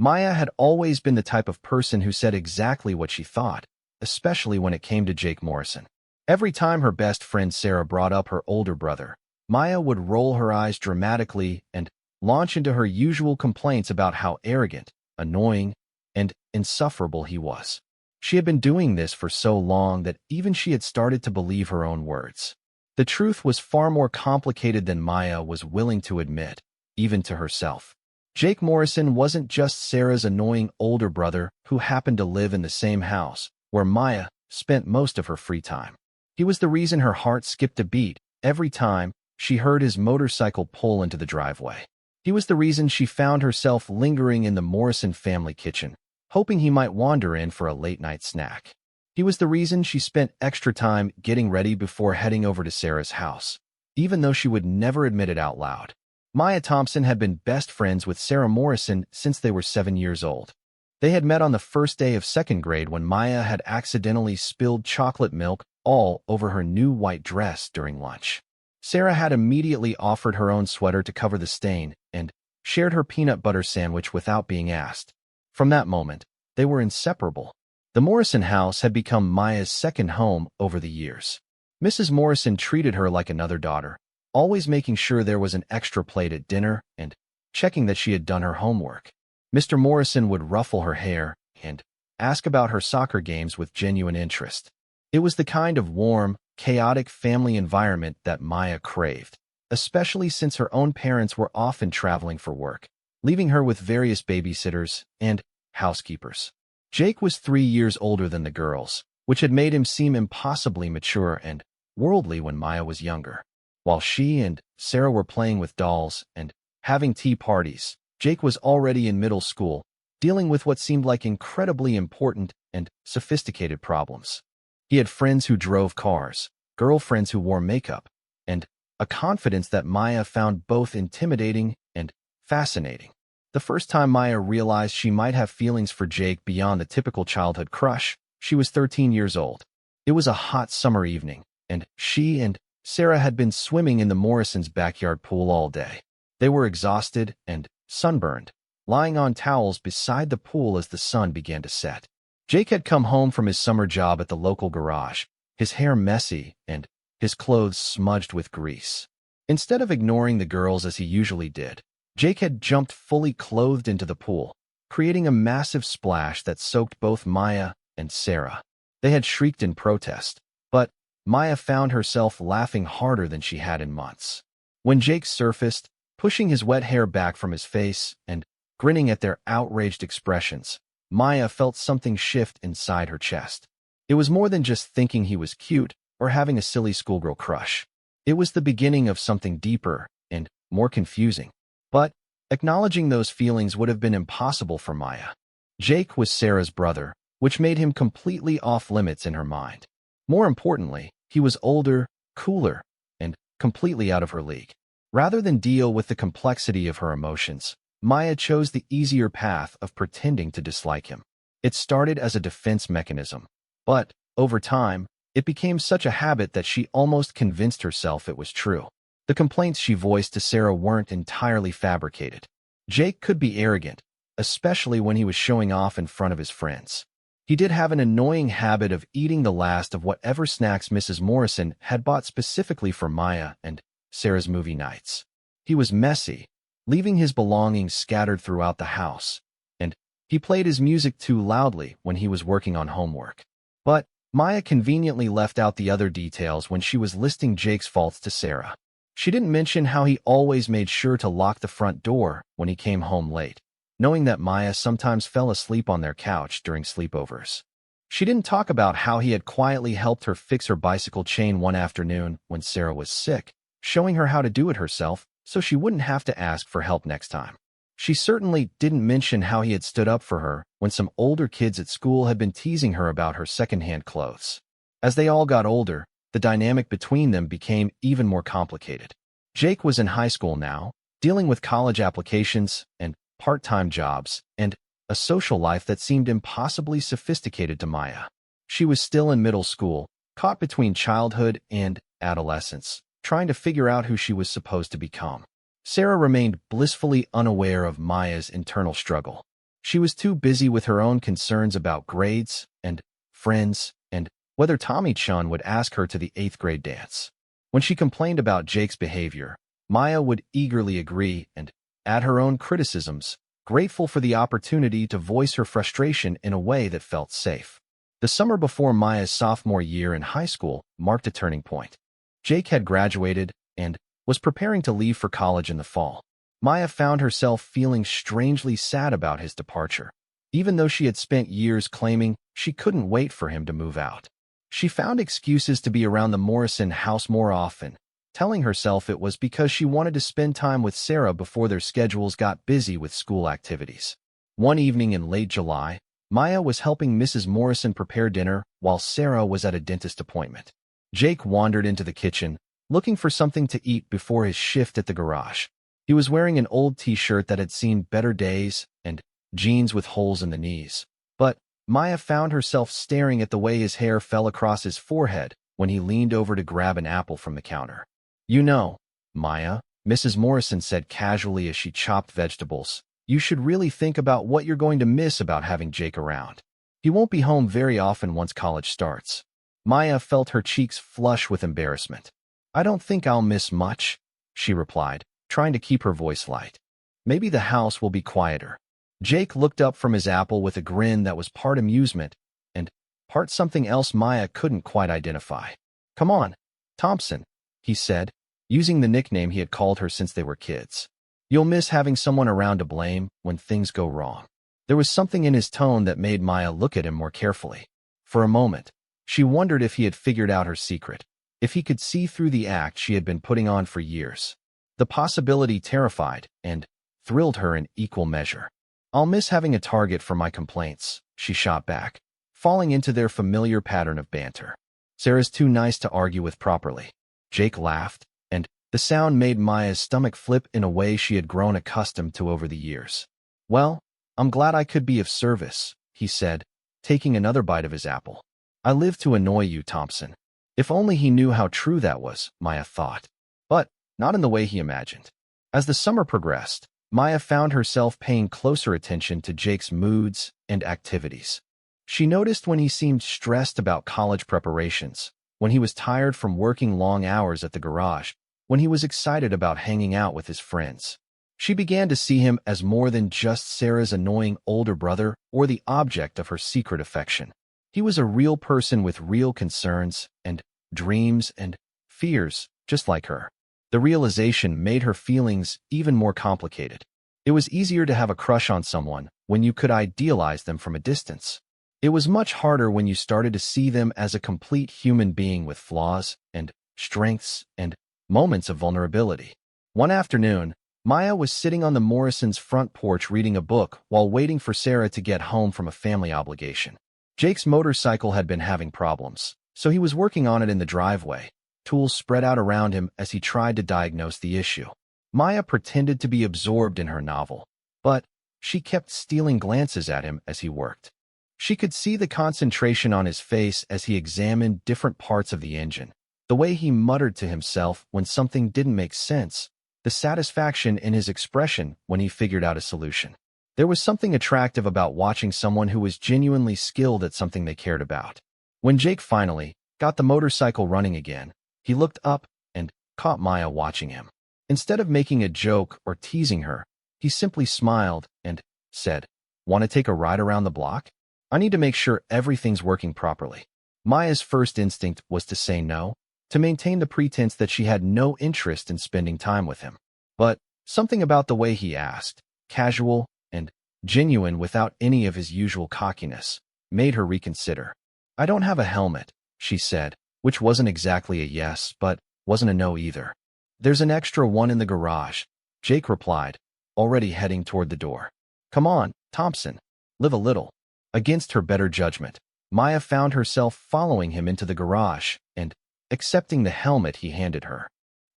Maya had always been the type of person who said exactly what she thought, especially when it came to Jake Morrison. Every time her best friend Sarah brought up her older brother, Maya would roll her eyes dramatically and launch into her usual complaints about how arrogant, annoying, and insufferable he was. She had been doing this for so long that even she had started to believe her own words. The truth was far more complicated than Maya was willing to admit, even to herself. Jake Morrison wasn't just Sarah's annoying older brother who happened to live in the same house where Maya spent most of her free time. He was the reason her heart skipped a beat every time she heard his motorcycle pull into the driveway. He was the reason she found herself lingering in the Morrison family kitchen, hoping he might wander in for a late-night snack. He was the reason she spent extra time getting ready before heading over to Sarah's house, even though she would never admit it out loud. Maya Thompson had been best friends with Sarah Morrison since they were 7 years old. They had met on the first day of second grade when Maya had accidentally spilled chocolate milk all over her new white dress during lunch. Sarah had immediately offered her own sweater to cover the stain and shared her peanut butter sandwich without being asked. From that moment, they were inseparable. The Morrison house had become Maya's second home over the years. Mrs. Morrison treated her like another daughter, always making sure there was an extra plate at dinner and checking that she had done her homework. Mr. Morrison would ruffle her hair and ask about her soccer games with genuine interest. It was the kind of warm, chaotic family environment that Maya craved, especially since her own parents were often traveling for work, leaving her with various babysitters and housekeepers. Jake was 3 years older than the girls, which had made him seem impossibly mature and worldly when Maya was younger. While she and Sarah were playing with dolls and having tea parties, Jake was already in middle school, dealing with what seemed like incredibly important and sophisticated problems. He had friends who drove cars, girlfriends who wore makeup, and a confidence that Maya found both intimidating and fascinating. The first time Maya realized she might have feelings for Jake beyond the typical childhood crush, she was 13 years old. It was a hot summer evening, and she and Sarah had been swimming in the Morrisons' backyard pool all day. They were exhausted and sunburned, lying on towels beside the pool as the sun began to set. Jake had come home from his summer job at the local garage, his hair messy and his clothes smudged with grease. Instead of ignoring the girls as he usually did, Jake had jumped fully clothed into the pool, creating a massive splash that soaked both Maya and Sarah. They had shrieked in protest, but Maya found herself laughing harder than she had in months. When Jake surfaced, pushing his wet hair back from his face and grinning at their outraged expressions, Maya felt something shift inside her chest. It was more than just thinking he was cute or having a silly schoolgirl crush. It was the beginning of something deeper and more confusing. But acknowledging those feelings would have been impossible for Maya. Jake was Sarah's brother, which made him completely off-limits in her mind. More importantly, he was older, cooler, and completely out of her league. Rather than deal with the complexity of her emotions, Maya chose the easier path of pretending to dislike him. It started as a defense mechanism, but, over time, it became such a habit that she almost convinced herself it was true. The complaints she voiced to Sarah weren't entirely fabricated. Jake could be arrogant, especially when he was showing off in front of his friends. He did have an annoying habit of eating the last of whatever snacks Mrs. Morrison had bought specifically for Maya and Sarah's movie nights. He was messy, leaving his belongings scattered throughout the house, and he played his music too loudly when he was working on homework. But Maya conveniently left out the other details when she was listing Jake's faults to Sarah. She didn't mention how he always made sure to lock the front door when he came home late, knowing that Maya sometimes fell asleep on their couch during sleepovers. She didn't talk about how he had quietly helped her fix her bicycle chain one afternoon when Sarah was sick, showing her how to do it herself so she wouldn't have to ask for help next time. She certainly didn't mention how he had stood up for her when some older kids at school had been teasing her about her secondhand clothes. As they all got older, the dynamic between them became even more complicated. Jake was in high school now, dealing with college applications and part-time jobs and a social life that seemed impossibly sophisticated to Maya. She was still in middle school, caught between childhood and adolescence, trying to figure out who she was supposed to become. Sarah remained blissfully unaware of Maya's internal struggle. She was too busy with her own concerns about grades and friends and whether Tommy-chan would ask her to the 8th grade dance. When she complained about Jake's behavior, Maya would eagerly agree and add her own criticisms, grateful for the opportunity to voice her frustration in a way that felt safe. The summer before Maya's sophomore year in high school marked a turning point. Jake had graduated and was preparing to leave for college in the fall. Maya found herself feeling strangely sad about his departure, even though she had spent years claiming she couldn't wait for him to move out. She found excuses to be around the Morrison house more often, telling herself it was because she wanted to spend time with Sarah before their schedules got busy with school activities. One evening in late July, Maya was helping Mrs. Morrison prepare dinner while Sarah was at a dentist appointment. Jake wandered into the kitchen, looking for something to eat before his shift at the garage. He was wearing an old t-shirt that had seen better days and jeans with holes in the knees. But Maya found herself staring at the way his hair fell across his forehead when he leaned over to grab an apple from the counter. "You know, Maya," Mrs. Morrison said casually as she chopped vegetables, "you should really think about what you're going to miss about having Jake around. He won't be home very often once college starts." Maya felt her cheeks flush with embarrassment. "I don't think I'll miss much," she replied, trying to keep her voice light. "Maybe the house will be quieter." Jake looked up from his apple with a grin that was part amusement and part something else Maya couldn't quite identify. "Come on, Thompson," he said, using the nickname he had called her since they were kids. "You'll miss having someone around to blame when things go wrong." There was something in his tone that made Maya look at him more carefully. For a moment, she wondered if he had figured out her secret, if he could see through the act she had been putting on for years. The possibility terrified and thrilled her in equal measure. "I'll miss having a target for my complaints," she shot back, falling into their familiar pattern of banter. "Sarah's too nice to argue with properly." Jake laughed, and the sound made Maya's stomach flip in a way she had grown accustomed to over the years. "Well, I'm glad I could be of service," he said, taking another bite of his apple. "I live to annoy you, Thompson." If only he knew how true that was, Maya thought. But not in the way he imagined. As the summer progressed, Maya found herself paying closer attention to Jake's moods and activities. She noticed when he seemed stressed about college preparations, when he was tired from working long hours at the garage, when he was excited about hanging out with his friends. She began to see him as more than just Sarah's annoying older brother or the object of her secret affection. He was a real person with real concerns and dreams and fears, just like her. The realization made her feelings even more complicated. It was easier to have a crush on someone when you could idealize them from a distance. It was much harder when you started to see them as a complete human being with flaws and strengths and moments of vulnerability. One afternoon, Maya was sitting on the Morrisons' front porch reading a book while waiting for Sarah to get home from a family obligation. Jake's motorcycle had been having problems, so he was working on it in the driveway, tools spread out around him as he tried to diagnose the issue. Maya pretended to be absorbed in her novel, but she kept stealing glances at him as he worked. She could see the concentration on his face as he examined different parts of the engine, the way he muttered to himself when something didn't make sense, the satisfaction in his expression when he figured out a solution. There was something attractive about watching someone who was genuinely skilled at something they cared about. When Jake finally got the motorcycle running again, he looked up and caught Maya watching him. Instead of making a joke or teasing her, he simply smiled and said, "Want to take a ride around the block? I need to make sure everything's working properly." Maya's first instinct was to say no, to maintain the pretense that she had no interest in spending time with him. But something about the way he asked, casual and genuine without any of his usual cockiness, made her reconsider. "I don't have a helmet," she said, which wasn't exactly a yes, but wasn't a no either. "There's an extra one in the garage," Jake replied, already heading toward the door. "Come on, Thompson, live a little." Against her better judgment, Maya found herself following him into the garage and accepting the helmet he handed her.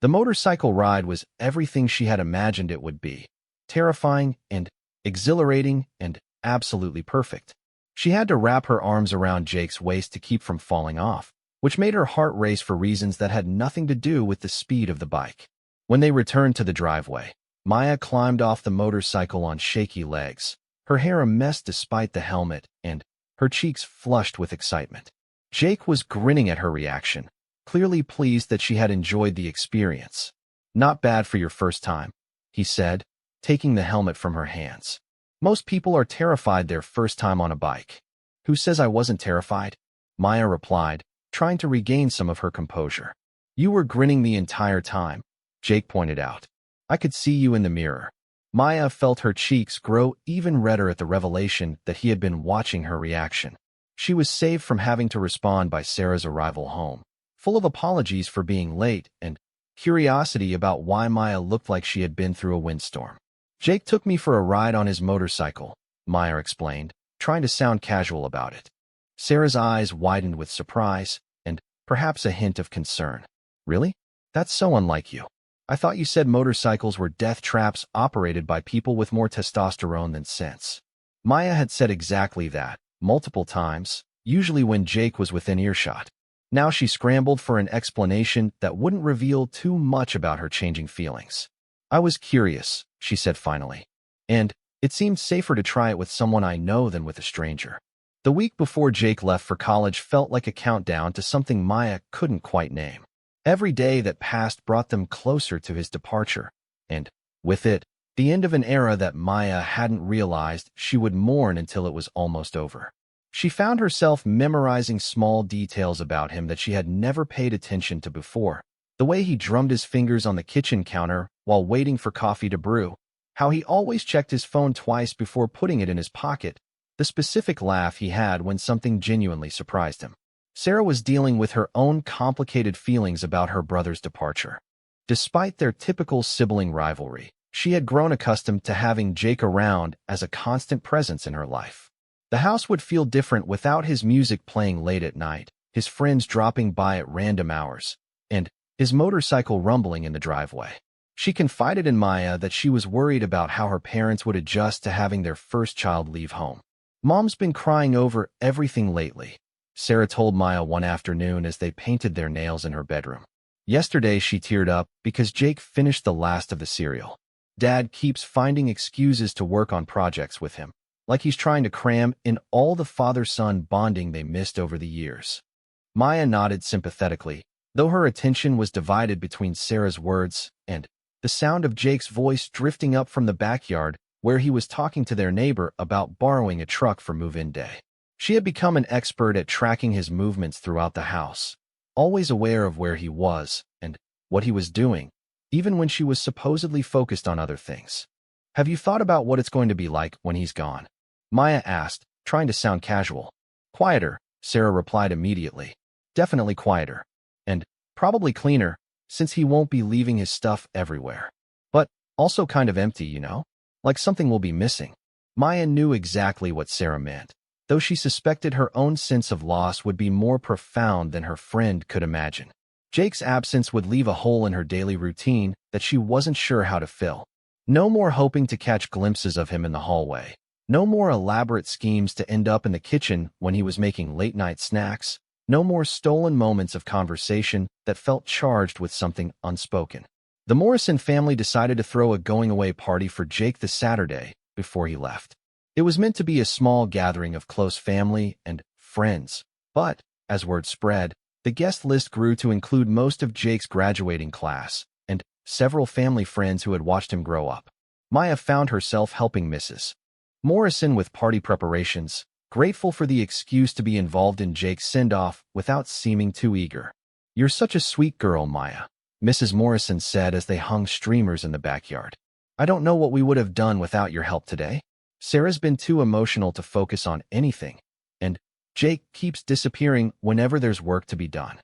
The motorcycle ride was everything she had imagined it would be, terrifying and exhilarating and absolutely perfect. She had to wrap her arms around Jake's waist to keep from falling off, which made her heart race for reasons that had nothing to do with the speed of the bike. When they returned to the driveway, Maya climbed off the motorcycle on shaky legs, her hair a mess despite the helmet, and her cheeks flushed with excitement. Jake was grinning at her reaction, clearly pleased that she had enjoyed the experience. "Not bad for your first time," he said, taking the helmet from her hands. "Most people are terrified their first time on a bike." "Who says I wasn't terrified?" Maya replied, trying to regain some of her composure. "You were grinning the entire time," Jake pointed out. "I could see you in the mirror." Maya felt her cheeks grow even redder at the revelation that he had been watching her reaction. She was saved from having to respond by Sarah's arrival home, full of apologies for being late and curiosity about why Maya looked like she had been through a windstorm. "Jake took me for a ride on his motorcycle," Maya explained, trying to sound casual about it. Sarah's eyes widened with surprise and perhaps a hint of concern. "Really? That's so unlike you. I thought you said motorcycles were death traps operated by people with more testosterone than sense." Maya had said exactly that, multiple times, usually when Jake was within earshot. Now she scrambled for an explanation that wouldn't reveal too much about her changing feelings. "I was curious," she said finally. "And it seemed safer to try it with someone I know than with a stranger." The week before Jake left for college felt like a countdown to something Maya couldn't quite name. Every day that passed brought them closer to his departure, and, with it, the end of an era that Maya hadn't realized she would mourn until it was almost over. She found herself memorizing small details about him that she had never paid attention to before. The way he drummed his fingers on the kitchen counter while waiting for coffee to brew, how he always checked his phone twice before putting it in his pocket, the specific laugh he had when something genuinely surprised him. Sarah was dealing with her own complicated feelings about her brother's departure. Despite their typical sibling rivalry, she had grown accustomed to having Jake around as a constant presence in her life. The house would feel different without his music playing late at night, his friends dropping by at random hours, and his motorcycle rumbling in the driveway. She confided in Maya that she was worried about how her parents would adjust to having their first child leave home. "Mom's been crying over everything lately," Sarah told Maya one afternoon as they painted their nails in her bedroom. "Yesterday she teared up because Jake finished the last of the cereal. Dad keeps finding excuses to work on projects with him, like he's trying to cram in all the father-son bonding they missed over the years." Maya nodded sympathetically, though her attention was divided between Sarah's words and the sound of Jake's voice drifting up from the backyard where he was talking to their neighbor about borrowing a truck for move-in day. She had become an expert at tracking his movements throughout the house, always aware of where he was and what he was doing, even when she was supposedly focused on other things. "Have you thought about what it's going to be like when he's gone?" Maya asked, trying to sound casual. "Quieter," Sarah replied immediately. "Definitely quieter. And probably cleaner, since he won't be leaving his stuff everywhere. But also kind of empty, you know? Like something will be missing." Maya knew exactly what Sarah meant, though she suspected her own sense of loss would be more profound than her friend could imagine. Jake's absence would leave a hole in her daily routine that she wasn't sure how to fill. No more hoping to catch glimpses of him in the hallway. No more elaborate schemes to end up in the kitchen when he was making late-night snacks. No more stolen moments of conversation that felt charged with something unspoken. The Morrison family decided to throw a going-away party for Jake this Saturday before he left. It was meant to be a small gathering of close family and friends, but, as word spread, the guest list grew to include most of Jake's graduating class and several family friends who had watched him grow up. Maya found herself helping Mrs. Morrison with party preparations, grateful for the excuse to be involved in Jake's send-off without seeming too eager. "You're such a sweet girl, Maya," Mrs. Morrison said as they hung streamers in the backyard. "I don't know what we would have done without your help today. Sarah's been too emotional to focus on anything, and Jake keeps disappearing whenever there's work to be done."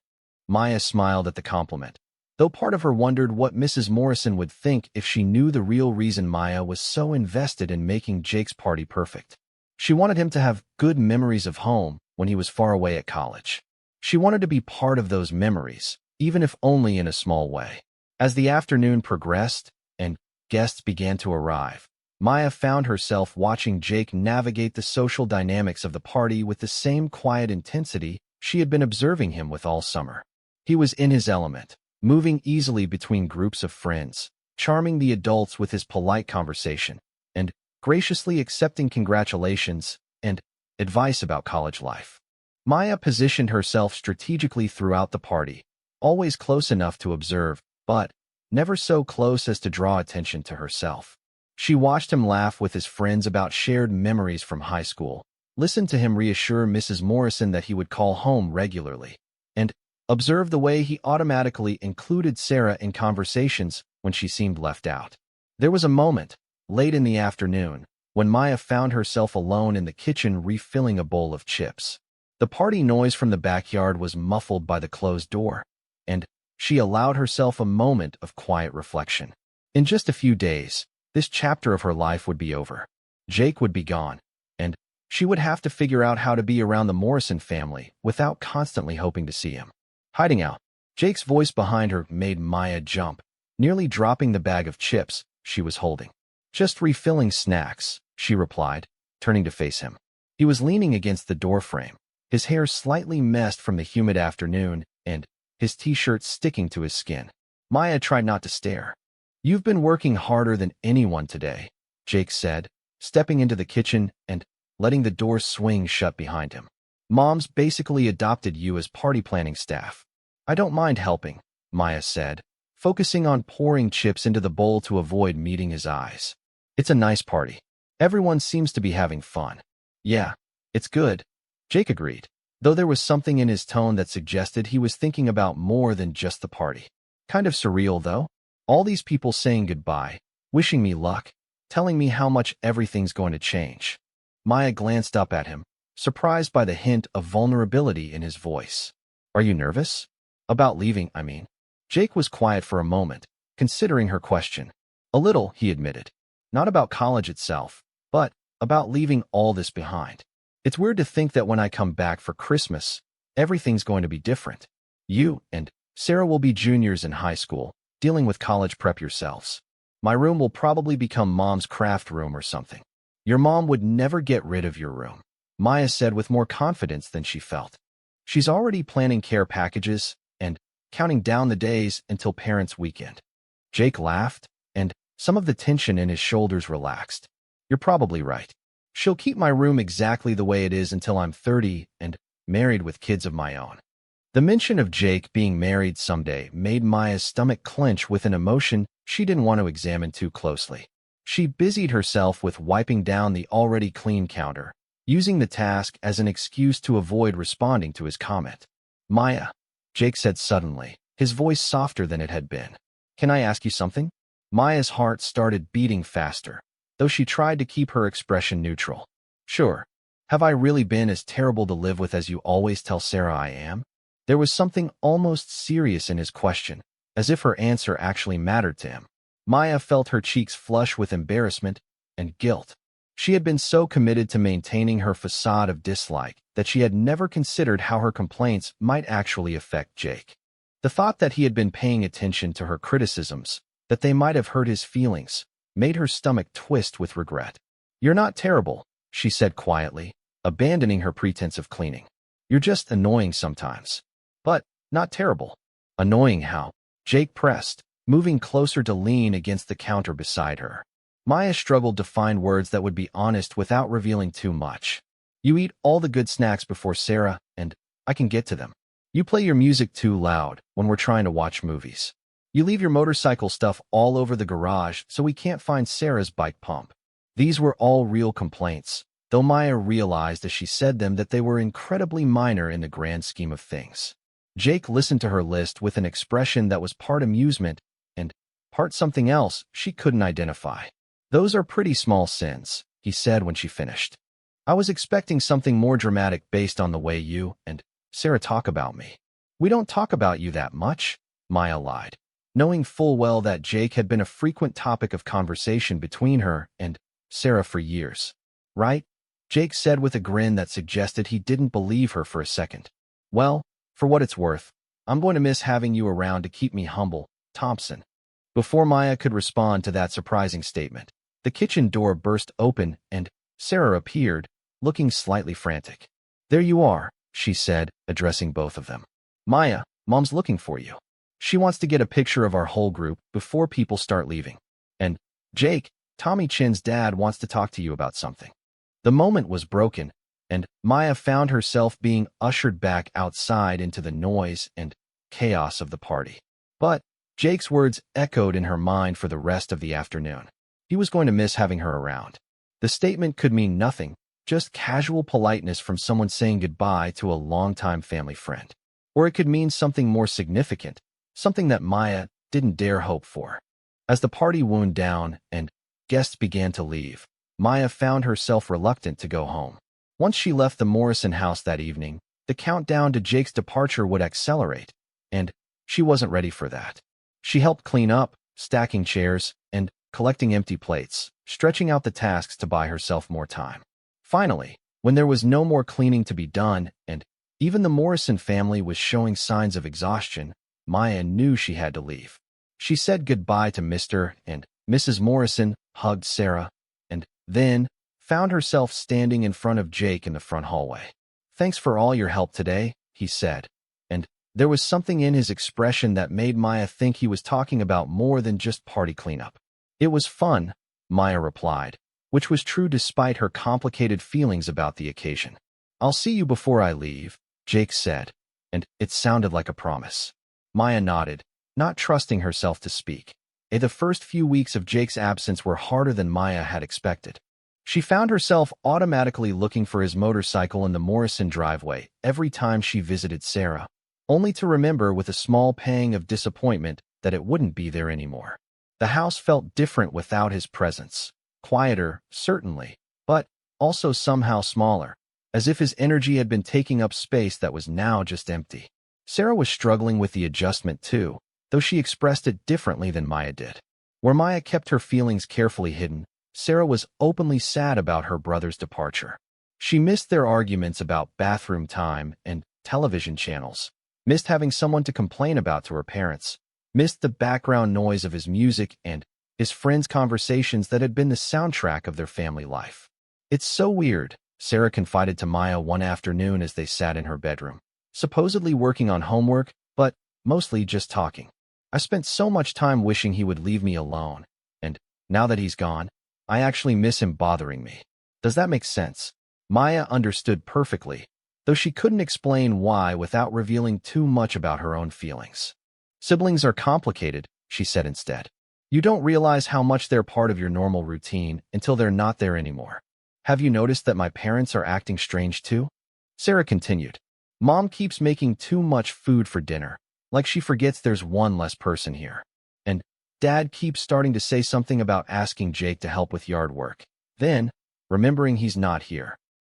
Maya smiled at the compliment, though part of her wondered what Mrs. Morrison would think if she knew the real reason Maya was so invested in making Jake's party perfect. She wanted him to have good memories of home when he was far away at college. She wanted to be part of those memories, even if only in a small way. As the afternoon progressed and guests began to arrive, Maya found herself watching Jake navigate the social dynamics of the party with the same quiet intensity she had been observing him with all summer. He was in his element, moving easily between groups of friends, charming the adults with his polite conversation, and graciously accepting congratulations and advice about college life. Maya positioned herself strategically throughout the party, always close enough to observe, but never so close as to draw attention to herself. She watched him laugh with his friends about shared memories from high school, listened to him reassure Mrs. Morrison that he would call home regularly, and observed the way he automatically included Sarah in conversations when she seemed left out. There was a moment, late in the afternoon, when Maya found herself alone in the kitchen refilling a bowl of chips. The party noise from the backyard was muffled by the closed door, and she allowed herself a moment of quiet reflection. In just a few days, this chapter of her life would be over. Jake would be gone, and she would have to figure out how to be around the Morrison family without constantly hoping to see him. Hiding out. Jake's voice behind her made Maya jump, nearly dropping the bag of chips she was holding. Just refilling snacks, she replied, turning to face him. He was leaning against the doorframe, his hair slightly messed from the humid afternoon and his t-shirt sticking to his skin. Maya tried not to stare. "You've been working harder than anyone today," Jake said, stepping into the kitchen and letting the door swing shut behind him. "Mom's basically adopted you as party planning staff." "I don't mind helping," Maya said, focusing on pouring chips into the bowl to avoid meeting his eyes. "It's a nice party. Everyone seems to be having fun." "Yeah, it's good," Jake agreed, though there was something in his tone that suggested he was thinking about more than just the party. "Kind of surreal, though. All these people saying goodbye, wishing me luck, telling me how much everything's going to change." Maya glanced up at him, surprised by the hint of vulnerability in his voice. "Are you nervous? About leaving, I mean." Jake was quiet for a moment, considering her question. "A little," he admitted. "Not about college itself, but about leaving all this behind. It's weird to think that when I come back for Christmas, everything's going to be different. You and Sarah will be juniors in high school, dealing with college prep yourselves. My room will probably become Mom's craft room or something." "Your mom would never get rid of your room," Maya said with more confidence than she felt. "She's already planning care packages and counting down the days until Parents' Weekend." Jake laughed, and some of the tension in his shoulders relaxed. "You're probably right. She'll keep my room exactly the way it is until I'm 30 and married with kids of my own." The mention of Jake being married someday made Maya's stomach clench with an emotion she didn't want to examine too closely. She busied herself with wiping down the already clean counter, using the task as an excuse to avoid responding to his comment. "Maya," Jake said suddenly, his voice softer than it had been. "Can I ask you something?" Maya's heart started beating faster, though she tried to keep her expression neutral. "Sure. Have I really been as terrible to live with as you always tell Sarah I am?" There was something almost serious in his question, as if her answer actually mattered to him. Maya felt her cheeks flush with embarrassment and guilt. She had been so committed to maintaining her facade of dislike that she had never considered how her complaints might actually affect Jake. The thought that he had been paying attention to her criticisms, that they might have hurt his feelings, made her stomach twist with regret. "You're not terrible," she said quietly, abandoning her pretense of cleaning. "You're just annoying sometimes. But not terrible." "Annoying how?" Jake pressed, moving closer to lean against the counter beside her. Maya struggled to find words that would be honest without revealing too much. "You eat all the good snacks before Sarah, and I can get to them. You play your music too loud when we're trying to watch movies. You leave your motorcycle stuff all over the garage so we can't find Sarah's bike pump." These were all real complaints, though Maya realized as she said them that they were incredibly minor in the grand scheme of things. Jake listened to her list with an expression that was part amusement and part something else she couldn't identify. "Those are pretty small sins," he said when she finished. "I was expecting something more dramatic based on the way you and Sarah talk about me." "We don't talk about you that much," Maya lied, knowing full well that Jake had been a frequent topic of conversation between her and Sarah for years. "Right?" Jake said with a grin that suggested he didn't believe her for a second. "Well, for what it's worth, I'm going to miss having you around to keep me humble, Thompson." Before Maya could respond to that surprising statement, the kitchen door burst open and Sarah appeared, looking slightly frantic. "There you are," she said, addressing both of them. "Maya, Mom's looking for you. She wants to get a picture of our whole group before people start leaving." And Jake, Tommy Chin's dad wants to talk to you about something." The moment was broken, and Maya found herself being ushered back outside into the noise and chaos of the party. But Jake's words echoed in her mind for the rest of the afternoon. He was going to miss having her around. The statement could mean nothing, just casual politeness from someone saying goodbye to a longtime family friend. Or it could mean something more significant, something that Maya didn't dare hope for. As the party wound down and guests began to leave, Maya found herself reluctant to go home. Once she left the Morrison house that evening, the countdown to Jake's departure would accelerate, and she wasn't ready for that. She helped clean up, stacking chairs, and collecting empty plates, stretching out the tasks to buy herself more time. Finally, when there was no more cleaning to be done, and even the Morrison family was showing signs of exhaustion, Maya knew she had to leave. She said goodbye to Mr. and Mrs. Morrison, hugged Sarah, and then found herself standing in front of Jake in the front hallway. "Thanks for all your help today," he said, and there was something in his expression that made Maya think he was talking about more than just party cleanup. "It was fun," Maya replied, which was true despite her complicated feelings about the occasion. "I'll see you before I leave," Jake said, and it sounded like a promise. Maya nodded, not trusting herself to speak. The first few weeks of Jake's absence were harder than Maya had expected. She found herself automatically looking for his motorcycle in the Morrison driveway every time she visited Sarah, only to remember with a small pang of disappointment that it wouldn't be there anymore. The house felt different without his presence. Quieter, certainly, but also somehow smaller, as if his energy had been taking up space that was now just empty. Sarah was struggling with the adjustment too, though she expressed it differently than Maya did. Where Maya kept her feelings carefully hidden, Sarah was openly sad about her brother's departure. She missed their arguments about bathroom time and television channels, missed having someone to complain about to her parents, missed the background noise of his music and his friends' conversations that had been the soundtrack of their family life. "It's so weird," Sarah confided to Maya one afternoon as they sat in her bedroom, supposedly working on homework, but mostly just talking. "I spent so much time wishing he would leave me alone, and now that he's gone, I actually miss him bothering me. Does that make sense?" Maya understood perfectly, though she couldn't explain why without revealing too much about her own feelings. "Siblings are complicated," she said instead. "You don't realize how much they're part of your normal routine until they're not there anymore. Have you noticed that my parents are acting strange too?" Sarah continued. "Mom keeps making too much food for dinner, like she forgets there's one less person here. And Dad keeps starting to say something about asking Jake to help with yard work, then remembering he's not here."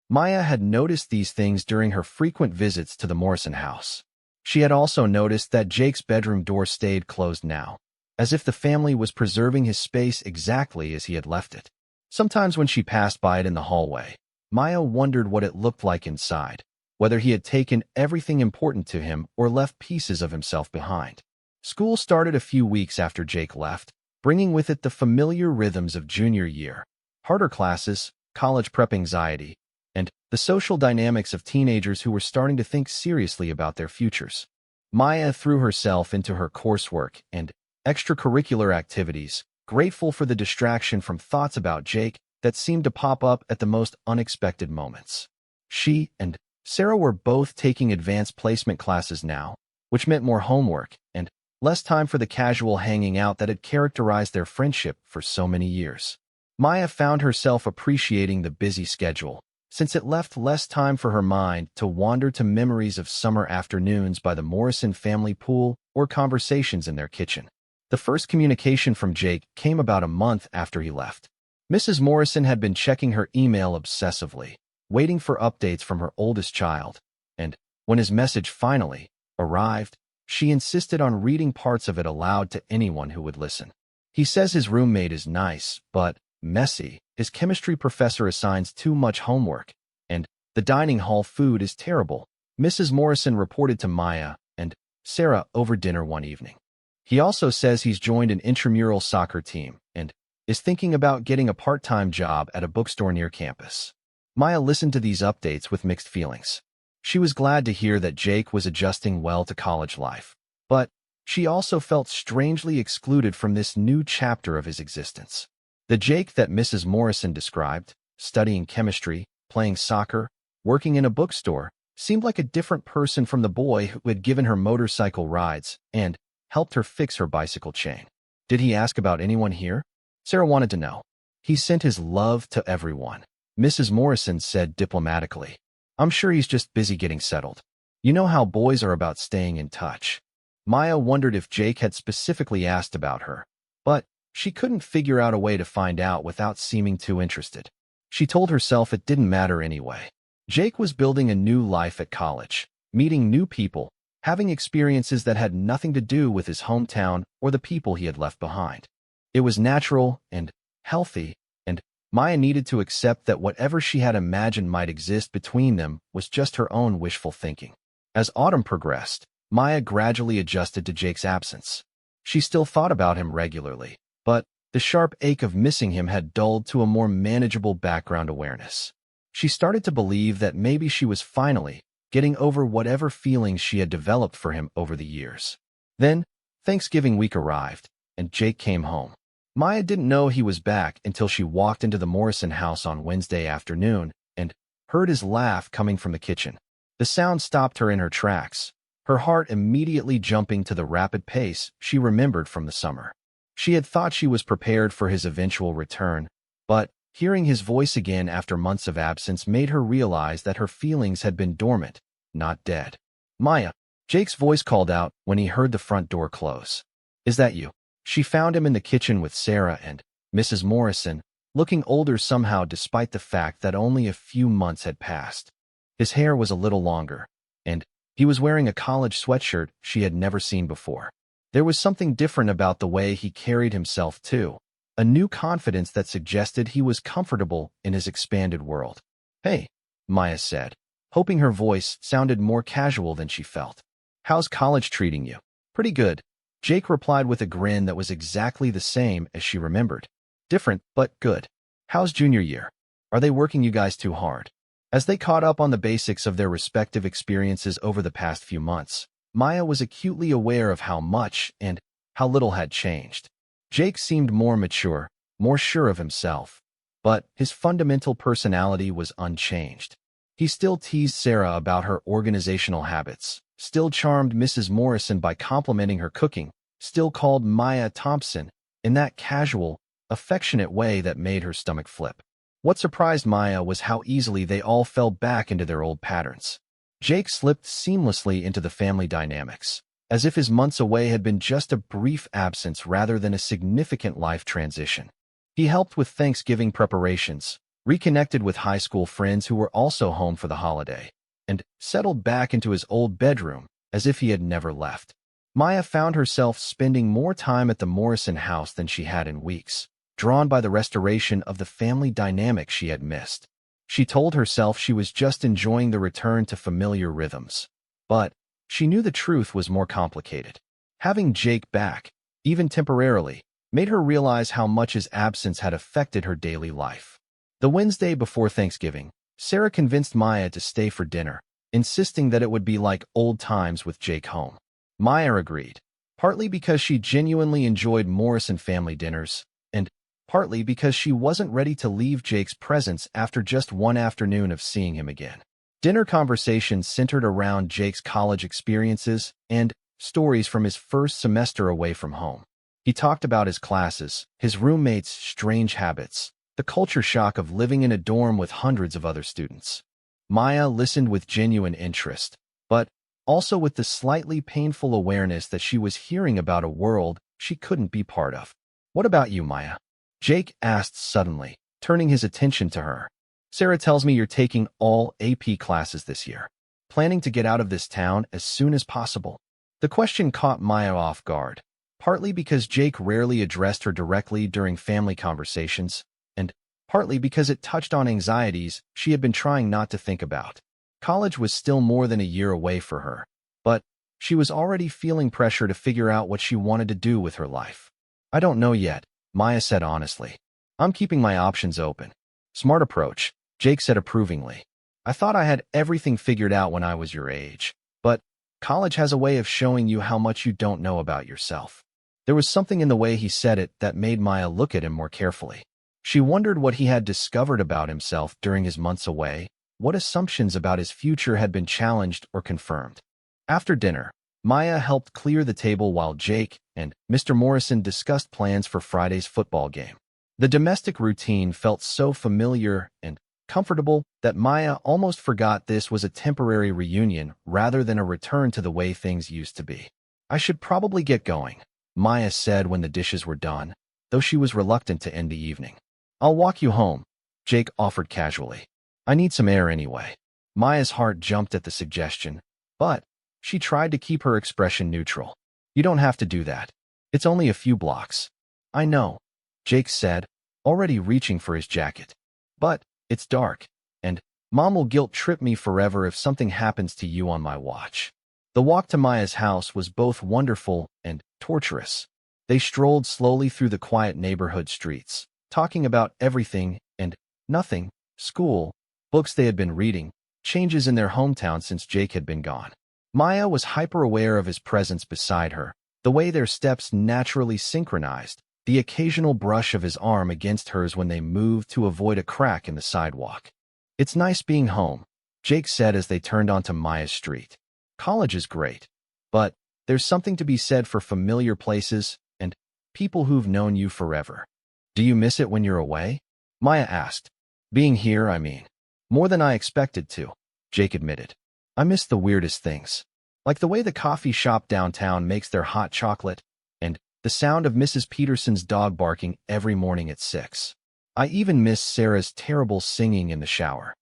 Maya had noticed these things during her frequent visits to the Morrison house. She had also noticed that Jake's bedroom door stayed closed now, as if the family was preserving his space exactly as he had left it. Sometimes when she passed by it in the hallway, Maya wondered what it looked like inside, whether he had taken everything important to him or left pieces of himself behind. School started a few weeks after Jake left, bringing with it the familiar rhythms of junior year, harder classes, college prep anxiety, and the social dynamics of teenagers who were starting to think seriously about their futures. Maya threw herself into her coursework and extracurricular activities, grateful for the distraction from thoughts about Jake that seemed to pop up at the most unexpected moments. She and Sarah were both taking advanced placement classes now, which meant more homework and less time for the casual hanging out that had characterized their friendship for so many years. Maya found herself appreciating the busy schedule, since it left less time for her mind to wander to memories of summer afternoons by the Morrison family pool or conversations in their kitchen. The first communication from Jake came about a month after he left. Mrs. Morrison had been checking her email obsessively, waiting for updates from her oldest child, and when his message finally arrived, she insisted on reading parts of it aloud to anyone who would listen. "He says his roommate is nice, but messy. His chemistry professor assigns too much homework, and the dining hall food is terrible," Mrs. Morrison reported to Maya and Sarah over dinner one evening. "He also says he's joined an intramural soccer team and is thinking about getting a part-time job at a bookstore near campus." Maya listened to these updates with mixed feelings. She was glad to hear that Jake was adjusting well to college life, but she also felt strangely excluded from this new chapter of his existence. The Jake that Mrs. Morrison described, studying chemistry, playing soccer, working in a bookstore, seemed like a different person from the boy who had given her motorcycle rides and helped her fix her bicycle chain. Did he ask about anyone here? Sarah wanted to know. He sent his love to everyone, Mrs. Morrison said diplomatically. I'm sure he's just busy getting settled. You know how boys are about staying in touch. Maya wondered if Jake had specifically asked about her, but she couldn't figure out a way to find out without seeming too interested. She told herself it didn't matter anyway. Jake was building a new life at college, meeting new people, having experiences that had nothing to do with his hometown or the people he had left behind. It was natural and healthy, and Maya needed to accept that whatever she had imagined might exist between them was just her own wishful thinking. As autumn progressed, Maya gradually adjusted to Jake's absence. She still thought about him regularly, but the sharp ache of missing him had dulled to a more manageable background awareness. She started to believe that maybe she was finally getting over whatever feelings she had developed for him over the years. Then, Thanksgiving week arrived, and Jake came home. Maya didn't know he was back until she walked into the Morrison house on Wednesday afternoon and heard his laugh coming from the kitchen. The sound stopped her in her tracks, her heart immediately jumping to the rapid pace she remembered from the summer. She had thought she was prepared for his eventual return, but hearing his voice again after months of absence made her realize that her feelings had been dormant, not dead. Maya, Jake's voice called out when he heard the front door close. Is that you? She found him in the kitchen with Sarah and Mrs. Morrison, looking older somehow despite the fact that only a few months had passed. His hair was a little longer, and he was wearing a college sweatshirt she had never seen before. There was something different about the way he carried himself, too. A new confidence that suggested he was comfortable in his expanded world. Hey, Maya said, hoping her voice sounded more casual than she felt. How's college treating you? Pretty good, Jake replied with a grin that was exactly the same as she remembered. Different, but good. How's junior year? Are they working you guys too hard? As they caught up on the basics of their respective experiences over the past few months, Maya was acutely aware of how much and how little had changed. Jake seemed more mature, more sure of himself, but his fundamental personality was unchanged. He still teased Sarah about her organizational habits, still charmed Mrs. Morrison by complimenting her cooking, still called Maya Thompson in that casual, affectionate way that made her stomach flip. What surprised Maya was how easily they all fell back into their old patterns. Jake slipped seamlessly into the family dynamics, as if his months away had been just a brief absence rather than a significant life transition. He helped with Thanksgiving preparations, reconnected with high school friends who were also home for the holiday, and settled back into his old bedroom as if he had never left. Maya found herself spending more time at the Morrison house than she had in weeks, drawn by the restoration of the family dynamic she had missed. She told herself she was just enjoying the return to familiar rhythms, but she knew the truth was more complicated. Having Jake back, even temporarily, made her realize how much his absence had affected her daily life. The Wednesday before Thanksgiving, Sarah convinced Maya to stay for dinner, insisting that it would be like old times with Jake home. Maya agreed, partly because she genuinely enjoyed Morrison family dinners, and partly because she wasn't ready to leave Jake's presence after just one afternoon of seeing him again. Dinner conversations centered around Jake's college experiences and stories from his first semester away from home. He talked about his classes, his roommates' strange habits, the culture shock of living in a dorm with hundreds of other students. Maya listened with genuine interest, but also with the slightly painful awareness that she was hearing about a world she couldn't be part of. What about you, Maya? Jake asked suddenly, turning his attention to her. Sarah tells me you're taking all AP classes this year, planning to get out of this town as soon as possible. The question caught Maya off guard, partly because Jake rarely addressed her directly during family conversations, and partly because it touched on anxieties she had been trying not to think about. College was still more than a year away for her, but she was already feeling pressure to figure out what she wanted to do with her life. I don't know yet, Maya said honestly. I'm keeping my options open. Smart approach, Jake said approvingly. I thought I had everything figured out when I was your age, but college has a way of showing you how much you don't know about yourself. There was something in the way he said it that made Maya look at him more carefully. She wondered what he had discovered about himself during his months away, what assumptions about his future had been challenged or confirmed. After dinner, Maya helped clear the table while Jake and Mr. Morrison discussed plans for Friday's football game. The domestic routine felt so familiar and comfortable that Maya almost forgot this was a temporary reunion rather than a return to the way things used to be. "I should probably get going," Maya said when the dishes were done, though she was reluctant to end the evening. "I'll walk you home," Jake offered casually. "I need some air anyway." Maya's heart jumped at the suggestion, but she tried to keep her expression neutral. "You don't have to do that. It's only a few blocks." "I know," Jake said, already reaching for his jacket. "But it's dark, and Mom will guilt-trip me forever if something happens to you on my watch." The walk to Maya's house was both wonderful and torturous. They strolled slowly through the quiet neighborhood streets, talking about everything and nothing: school, books they had been reading, changes in their hometown since Jake had been gone. Maya was hyper-aware of his presence beside her, the way their steps naturally synchronized, the occasional brush of his arm against hers when they moved to avoid a crack in the sidewalk. "It's nice being home," Jake said as they turned onto Maya's street. "College is great, but there's something to be said for familiar places and people who've known you forever." "Do you miss it when you're away?" Maya asked. "Being here, I mean." "More than I expected to," Jake admitted. "I miss the weirdest things, like the way the coffee shop downtown makes their hot chocolate, and the sound of Mrs. Peterson's dog barking every morning at 6. I even miss Sarah's terrible singing in the shower."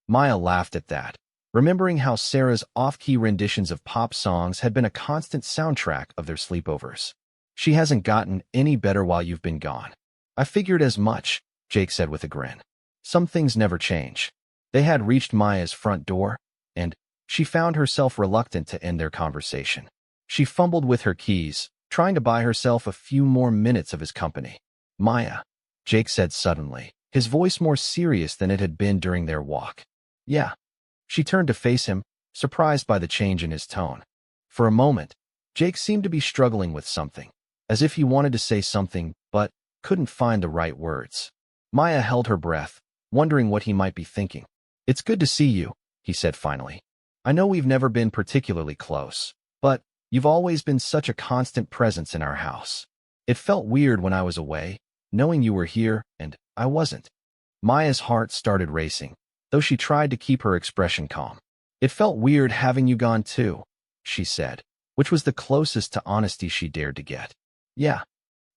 Maya laughed at that, remembering how Sarah's off-key renditions of pop songs had been a constant soundtrack of their sleepovers. "She hasn't gotten any better while you've been gone." "I figured as much," Jake said with a grin. "Some things never change." They had reached Maya's front door, and she found herself reluctant to end their conversation. She fumbled with her keys, trying to buy herself a few more minutes of his company. "Maya," Jake said suddenly, his voice more serious than it had been during their walk. "Yeah." She turned to face him, surprised by the change in his tone. For a moment, Jake seemed to be struggling with something, as if he wanted to say something but couldn't find the right words. Maya held her breath, wondering what he might be thinking. "It's good to see you," he said finally. "I know we've never been particularly close, but you've always been such a constant presence in our house. It felt weird when I was away, knowing you were here and I wasn't." Maya's heart started racing, though she tried to keep her expression calm. "It felt weird having you gone too," she said, which was the closest to honesty she dared to get. "Yeah?"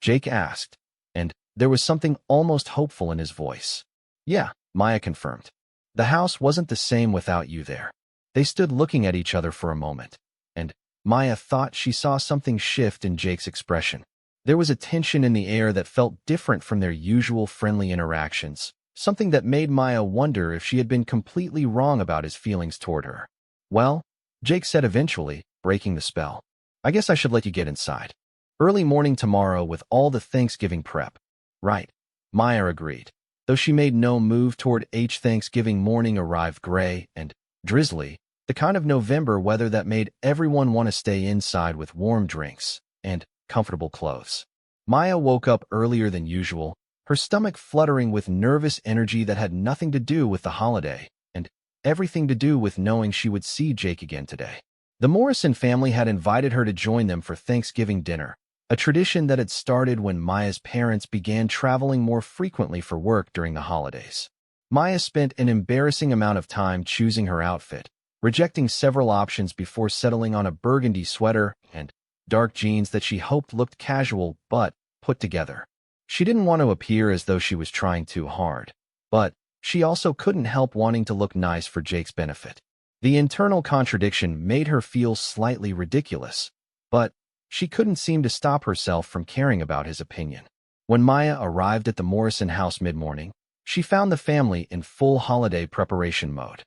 Jake asked, and there was something almost hopeful in his voice. "Yeah," Maya confirmed. "The house wasn't the same without you there." They stood looking at each other for a moment, and Maya thought she saw something shift in Jake's expression. There was a tension in the air that felt different from their usual friendly interactions, something that made Maya wonder if she had been completely wrong about his feelings toward her. "Well," Jake said eventually, breaking the spell, "I guess I should let you get inside. Early morning tomorrow with all the Thanksgiving prep." "Right," Maya agreed, though she made no move toward Thanksgiving morning arrived gray and drizzly, the kind of November weather that made everyone want to stay inside with warm drinks and comfortable clothes. Maya woke up earlier than usual, her stomach fluttering with nervous energy that had nothing to do with the holiday and everything to do with knowing she would see Jake again today. The Morrison family had invited her to join them for Thanksgiving dinner, a tradition that had started when Maya's parents began traveling more frequently for work during the holidays. Maya spent an embarrassing amount of time choosing her outfit, rejecting several options before settling on a burgundy sweater and dark jeans that she hoped looked casual but put together. She didn't want to appear as though she was trying too hard, but she also couldn't help wanting to look nice for Jake's benefit. The internal contradiction made her feel slightly ridiculous, but she couldn't seem to stop herself from caring about his opinion. When Maya arrived at the Morrison house mid-morning, she found the family in full holiday preparation mode.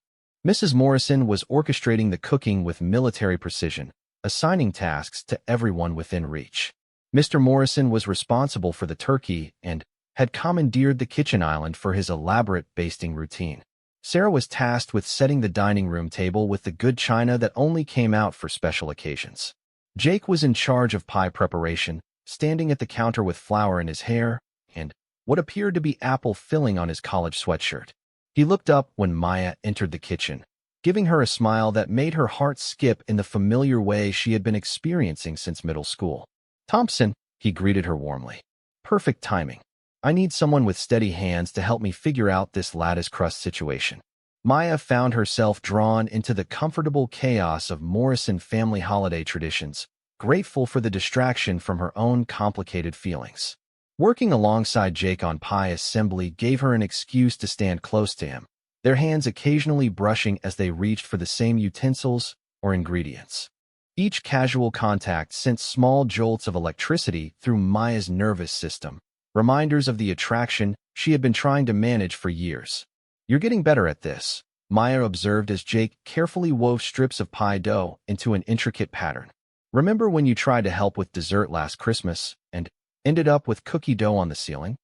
Mrs. Morrison was orchestrating the cooking with military precision, assigning tasks to everyone within reach. Mr. Morrison was responsible for the turkey and had commandeered the kitchen island for his elaborate basting routine. Sarah was tasked with setting the dining room table with the good china that only came out for special occasions. Jake was in charge of pie preparation, standing at the counter with flour in his hair, and what appeared to be apple filling on his college sweatshirt. He looked up when Maya entered the kitchen, giving her a smile that made her heart skip in the familiar way she had been experiencing since middle school. "Thompson," he greeted her warmly. "Perfect timing. I need someone with steady hands to help me figure out this lattice crust situation." Maya found herself drawn into the comfortable chaos of Morrison family holiday traditions, grateful for the distraction from her own complicated feelings. Working alongside Jake on pie assembly gave her an excuse to stand close to him, their hands occasionally brushing as they reached for the same utensils or ingredients. Each casual contact sent small jolts of electricity through Maya's nervous system, reminders of the attraction she had been trying to manage for years. "You're getting better at this," Maya observed as Jake carefully wove strips of pie dough into an intricate pattern. "Remember when you tried to help with dessert last Christmas and ended up with cookie dough on the ceiling?"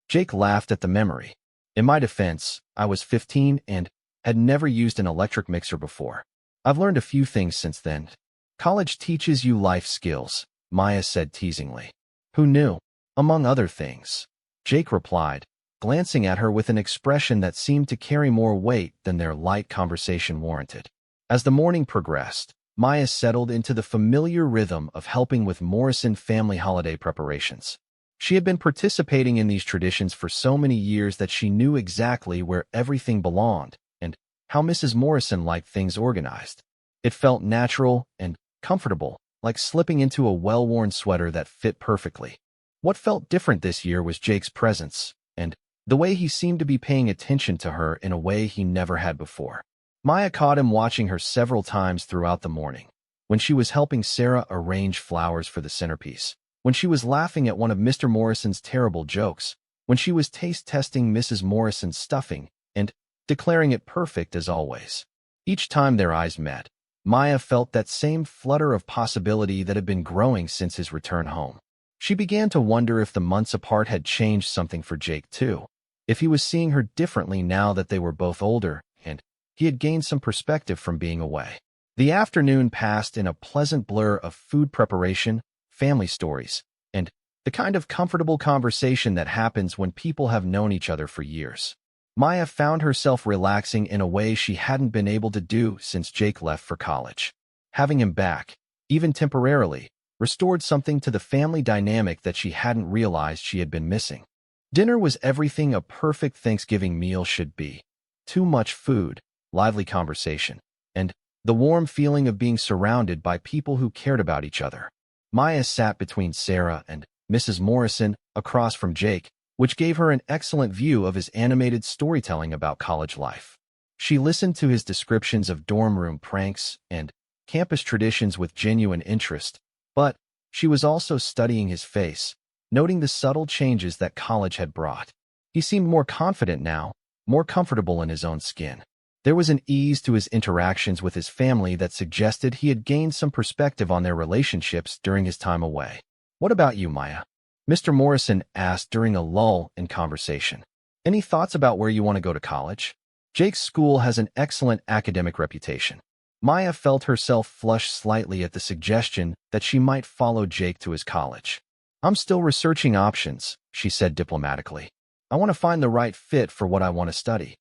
Jake laughed at the memory. "In my defense, I was 15 and had never used an electric mixer before. I've learned a few things since then." "College teaches you life skills," Maya said teasingly. "Who knew?" "Among other things," Jake replied, glancing at her with an expression that seemed to carry more weight than their light conversation warranted. As the morning progressed, Maya settled into the familiar rhythm of helping with Morrison family holiday preparations. She had been participating in these traditions for so many years that she knew exactly where everything belonged and how Mrs. Morrison liked things organized. It felt natural and comfortable, like slipping into a well-worn sweater that fit perfectly. What felt different this year was Jake's presence, and the way he seemed to be paying attention to her in a way he never had before. Maya caught him watching her several times throughout the morning, when she was helping Sarah arrange flowers for the centerpiece, when she was laughing at one of Mr. Morrison's terrible jokes, when she was taste-testing Mrs. Morrison's stuffing, and declaring it perfect as always. Each time their eyes met, Maya felt that same flutter of possibility that had been growing since his return home. She began to wonder if the months apart had changed something for Jake too, if he was seeing her differently now that they were both older, and he had gained some perspective from being away. The afternoon passed in a pleasant blur of food preparation, family stories, and the kind of comfortable conversation that happens when people have known each other for years. Maya found herself relaxing in a way she hadn't been able to do since Jake left for college. Having him back, even temporarily, restored something to the family dynamic that she hadn't realized she had been missing. Dinner was everything a perfect Thanksgiving meal should be. Too much food, lively conversation, and the warm feeling of being surrounded by people who cared about each other. Maya sat between Sarah and Mrs. Morrison across from Jake, which gave her an excellent view of his animated storytelling about college life. She listened to his descriptions of dorm room pranks and campus traditions with genuine interest, but she was also studying his face, noting the subtle changes that college had brought. He seemed more confident now, more comfortable in his own skin. There was an ease to his interactions with his family that suggested he had gained some perspective on their relationships during his time away. "What about you, Maya?" Mr. Morrison asked during a lull in conversation. "Any thoughts about where you want to go to college?" Jake's school has an excellent academic reputation. Maya felt herself flush slightly at the suggestion that she might follow Jake to his college. "I'm still researching options," she said diplomatically. "I want to find the right fit for what I want to study."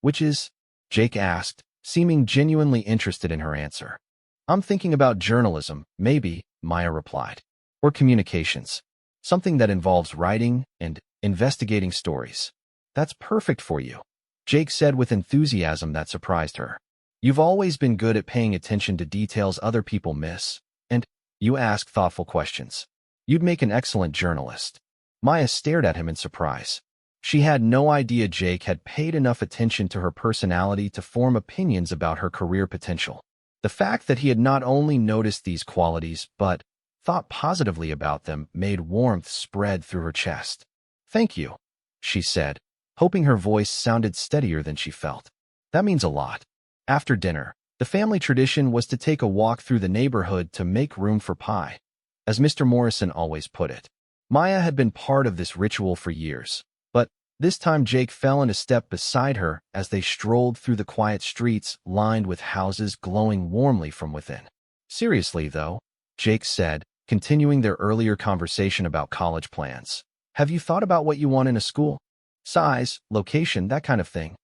"Which is?" Jake asked, seeming genuinely interested in her answer. "I'm thinking about journalism, maybe," Maya replied. "Or communications. Something that involves writing and investigating stories." "That's perfect for you," Jake said with enthusiasm that surprised her. "You've always been good at paying attention to details other people miss, and you ask thoughtful questions. You'd make an excellent journalist." Maya stared at him in surprise. She had no idea Jake had paid enough attention to her personality to form opinions about her career potential. The fact that he had not only noticed these qualities, but thought positively about them made warmth spread through her chest. "Thank you," she said, hoping her voice sounded steadier than she felt. "That means a lot." After dinner, the family tradition was to take a walk through the neighborhood to make room for pie, as Mr. Morrison always put it. Maya had been part of this ritual for years, but this time Jake fell into step beside her as they strolled through the quiet streets lined with houses glowing warmly from within. "Seriously, though," Jake said, continuing their earlier conversation about college plans, Have you thought about what you want in a school? Size, location, that kind of thing.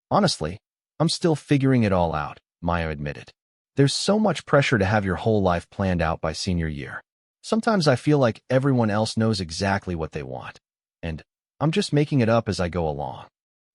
Honestly, I'm still figuring it all out, Maya admitted. There's so much pressure to have your whole life planned out by senior year. Sometimes I feel like everyone else knows exactly what they want, and I'm just making it up as I go along.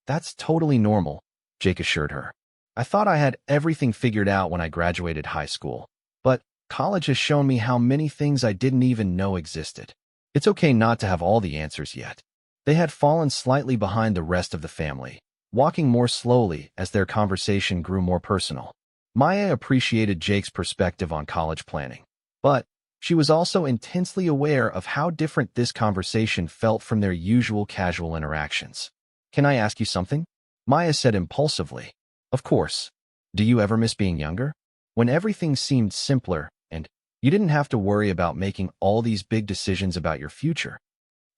That's totally normal, Jake assured her. I thought I had everything figured out when I graduated high school, but college has shown me how many things I didn't even know existed. It's okay not to have all the answers yet. They had fallen slightly behind the rest of the family, walking more slowly as their conversation grew more personal. Maya appreciated Jake's perspective on college planning, but she was also intensely aware of how different this conversation felt from their usual casual interactions. Can I ask you something? Maya said impulsively. Of course. Do you ever miss being younger? When everything seemed simpler and you didn't have to worry about making all these big decisions about your future.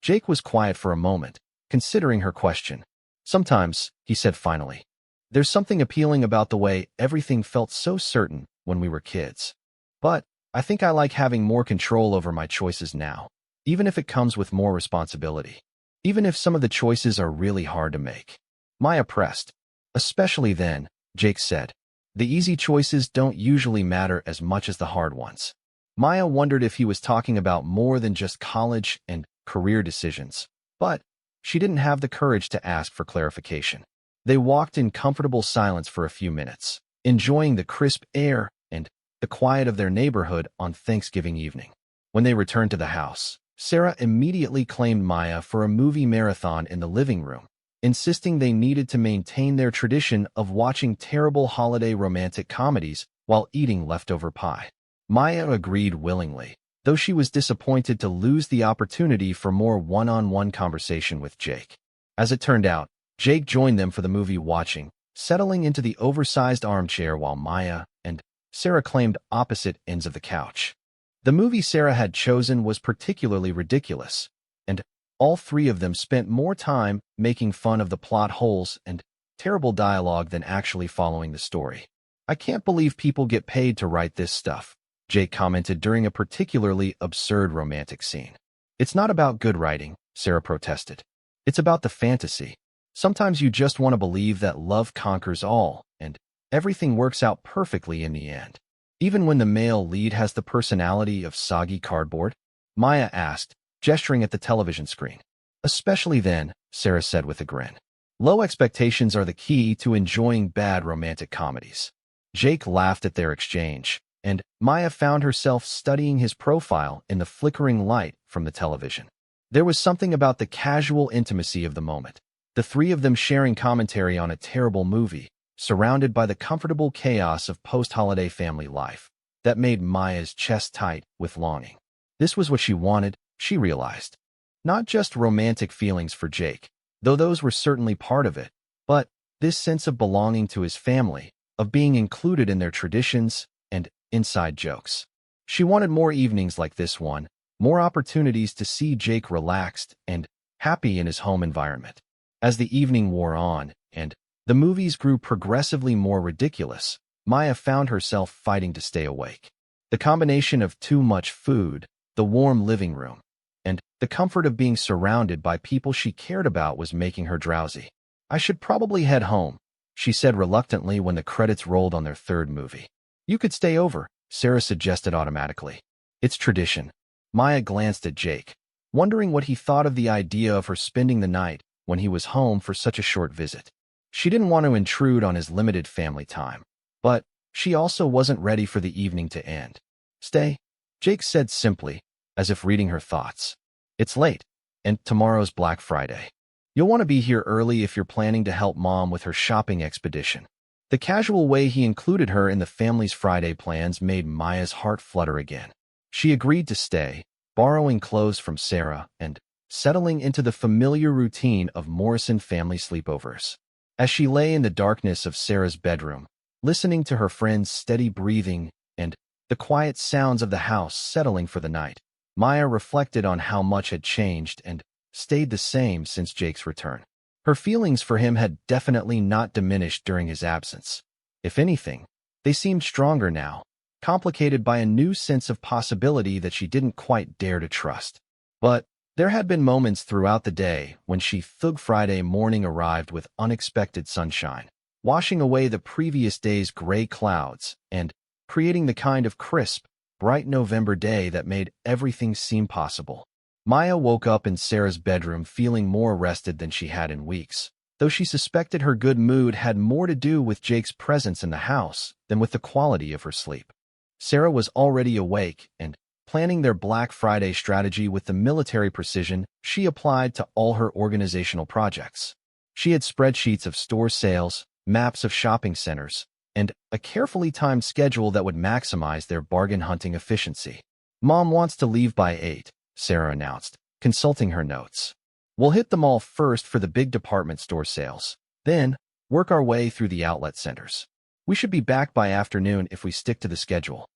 Jake was quiet for a moment, considering her question. Sometimes, he said finally. There's something appealing about the way everything felt so certain when we were kids. But I think I like having more control over my choices now, even if it comes with more responsibility. Even if some of the choices are really hard to make. Maya pressed. Especially then, Jake said. The easy choices don't usually matter as much as the hard ones. Maya wondered if he was talking about more than just college and career decisions, but she didn't have the courage to ask for clarification. They walked in comfortable silence for a few minutes, enjoying the crisp air and the quiet of their neighborhood on Thanksgiving evening. When they returned to the house, Sarah immediately claimed Maya for a movie marathon in the living room, insisting they needed to maintain their tradition of watching terrible holiday romantic comedies while eating leftover pie. Maya agreed willingly, though she was disappointed to lose the opportunity for more one-on-one conversation with Jake. As it turned out, Jake joined them for the movie watching, settling into the oversized armchair while Maya and Sarah claimed opposite ends of the couch. The movie Sarah had chosen was particularly ridiculous, and all three of them spent more time making fun of the plot holes and terrible dialogue than actually following the story. I can't believe people get paid to write this stuff, Jake commented during a particularly absurd romantic scene. It's not about good writing, Sarah protested. It's about the fantasy. Sometimes you just want to believe that love conquers all, and everything works out perfectly in the end. Even when the male lead has the personality of soggy cardboard? Maya asked, gesturing at the television screen. Especially then, Sarah said with a grin. Low expectations are the key to enjoying bad romantic comedies. Jake laughed at their exchange, and Maya found herself studying his profile in the flickering light from the television. There was something about the casual intimacy of the moment, the three of them sharing commentary on a terrible movie, surrounded by the comfortable chaos of post-holiday family life, that made Maya's chest tight with longing. This was what she wanted, she realized. Not just romantic feelings for Jake, though those were certainly part of it, but this sense of belonging to his family, of being included in their traditions and inside jokes. She wanted more evenings like this one, more opportunities to see Jake relaxed and happy in his home environment. As the evening wore on, and the movies grew progressively more ridiculous, Maya found herself fighting to stay awake. The combination of too much food, the warm living room, and the comfort of being surrounded by people she cared about was making her drowsy. I should probably head home, she said reluctantly when the credits rolled on their third movie. You could stay over, Sarah suggested automatically. It's tradition. Maya glanced at Jake, wondering what he thought of the idea of her spending the night when he was home for such a short visit. She didn't want to intrude on his limited family time, but she also wasn't ready for the evening to end. Stay, Jake said simply, as if reading her thoughts. It's late, and tomorrow's Black Friday. You'll want to be here early if you're planning to help Mom with her shopping expedition. The casual way he included her in the family's Friday plans made Maya's heart flutter again. She agreed to stay, borrowing clothes from Sarah and settling into the familiar routine of Morrison family sleepovers. As she lay in the darkness of Sarah's bedroom, listening to her friend's steady breathing and the quiet sounds of the house settling for the night, Maya reflected on how much had changed and stayed the same since Jake's return. Her feelings for him had definitely not diminished during his absence. If anything, they seemed stronger now, complicated by a new sense of possibility that she didn't quite dare to trust. But There had been moments throughout the day when Friday morning arrived with unexpected sunshine, washing away the previous day's gray clouds and creating the kind of crisp, bright November day that made everything seem possible. Maya woke up in Sarah's bedroom feeling more rested than she had in weeks, though she suspected her good mood had more to do with Jake's presence in the house than with the quality of her sleep. Sarah was already awake and planning their Black Friday strategy with the military precision she applied to all her organizational projects. She had spreadsheets of store sales, maps of shopping centers, and a carefully timed schedule that would maximize their bargain hunting efficiency. "Mom wants to leave by 8, Sarah announced, consulting her notes. "We'll hit the mall first for the big department store sales, then work our way through the outlet centers. We should be back by afternoon if we stick to the schedule."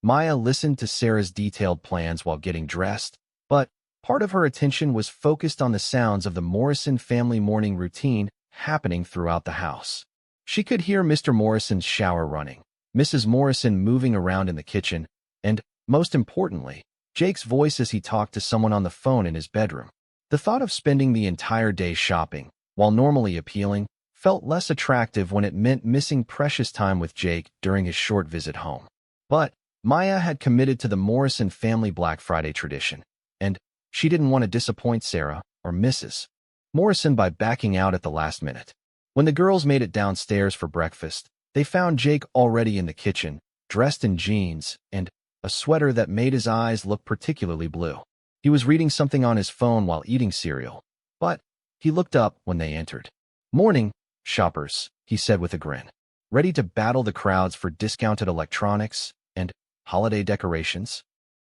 Maya listened to Sarah's detailed plans while getting dressed, but part of her attention was focused on the sounds of the Morrison family morning routine happening throughout the house. She could hear Mr. Morrison's shower running, Mrs. Morrison moving around in the kitchen, and, most importantly, Jake's voice as he talked to someone on the phone in his bedroom. The thought of spending the entire day shopping, while normally appealing, felt less attractive when it meant missing precious time with Jake during his short visit home. But Maya had committed to the Morrison family Black Friday tradition, and she didn't want to disappoint Sarah or Mrs. Morrison by backing out at the last minute. When the girls made it downstairs for breakfast, they found Jake already in the kitchen, dressed in jeans and a sweater that made his eyes look particularly blue. He was reading something on his phone while eating cereal, but he looked up when they entered. "Morning, shoppers," he said with a grin. "Ready to battle the crowds for discounted electronics and holiday decorations?"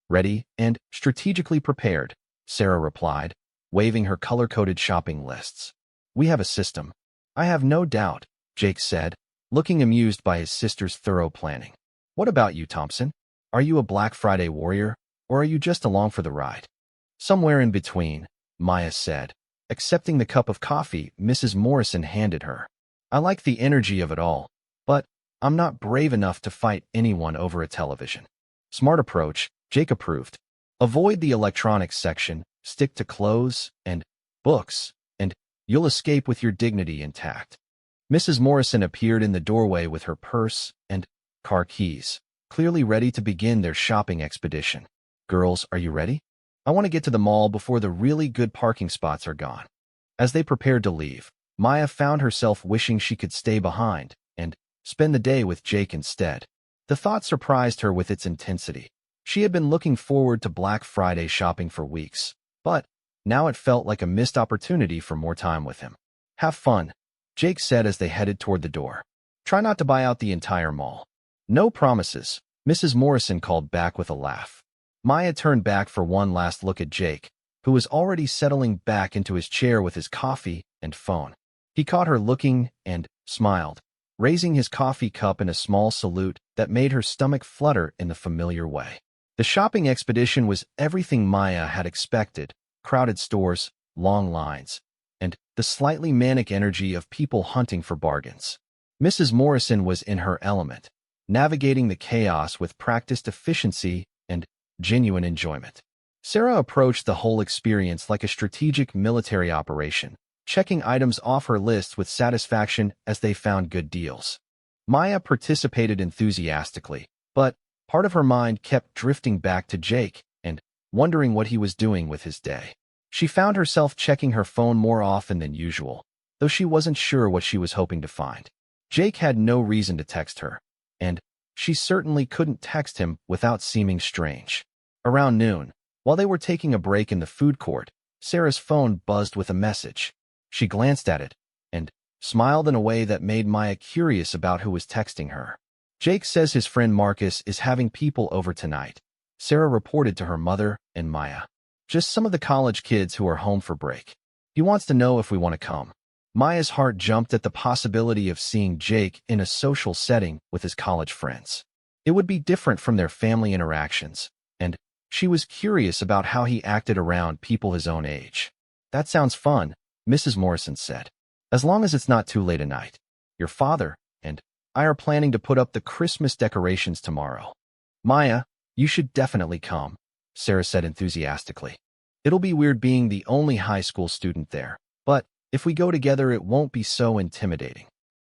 "Ready and strategically prepared," Sarah replied, waving her color-coded shopping lists. "We have a system." "I have no doubt," Jake said, looking amused by his sister's thorough planning. "What about you, Thompson? Are you a Black Friday warrior, or are you just along for the ride?" "Somewhere in between," Maya said, accepting the cup of coffee Mrs. Morrison handed her. "I like the energy of it all, but I'm not brave enough to fight anyone over a television." "Smart approach," Jake approved. "Avoid the electronics section, stick to clothes and books, and you'll escape with your dignity intact." Mrs. Morrison appeared in the doorway with her purse and car keys, clearly ready to begin their shopping expedition. "Girls, are you ready? I want to get to the mall before the really good parking spots are gone." As they prepared to leave, Maya found herself wishing she could stay behind and spend the day with Jake instead. The thought surprised her with its intensity. She had been looking forward to Black Friday shopping for weeks, but now it felt like a missed opportunity for more time with him. "Have fun," Jake said as they headed toward the door. "Try not to buy out the entire mall." "No promises," Mrs. Morrison called back with a laugh. Maya turned back for one last look at Jake, who was already settling back into his chair with his coffee and phone. He caught her looking and smiled, raising his coffee cup in a small salute that made her stomach flutter in the familiar way. The shopping expedition was everything Maya had expected: crowded stores, long lines, and the slightly manic energy of people hunting for bargains. Mrs. Morrison was in her element, navigating the chaos with practiced efficiency and genuine enjoyment. Sarah approached the whole experience like a strategic military operation, checking items off her list with satisfaction as they found good deals. Maya participated enthusiastically, but part of her mind kept drifting back to Jake and wondering what he was doing with his day. She found herself checking her phone more often than usual, though she wasn't sure what she was hoping to find. Jake had no reason to text her, and she certainly couldn't text him without seeming strange. Around noon, while they were taking a break in the food court, Sarah's phone buzzed with a message. She glanced at it and smiled in a way that made Maya curious about who was texting her. "Jake says his friend Marcus is having people over tonight," Sarah reported to her mother and Maya. "Just some of the college kids who are home for break. He wants to know if we want to come." Maya's heart jumped at the possibility of seeing Jake in a social setting with his college friends. It would be different from their family interactions, and she was curious about how he acted around people his own age. "That sounds fun," Mrs. Morrison said. "As long as it's not too late at night. Your father and I are planning to put up the Christmas decorations tomorrow." "Maya, you should definitely come," Sarah said enthusiastically. It'll be weird being the only high school student there, but if we go together it won't be so intimidating."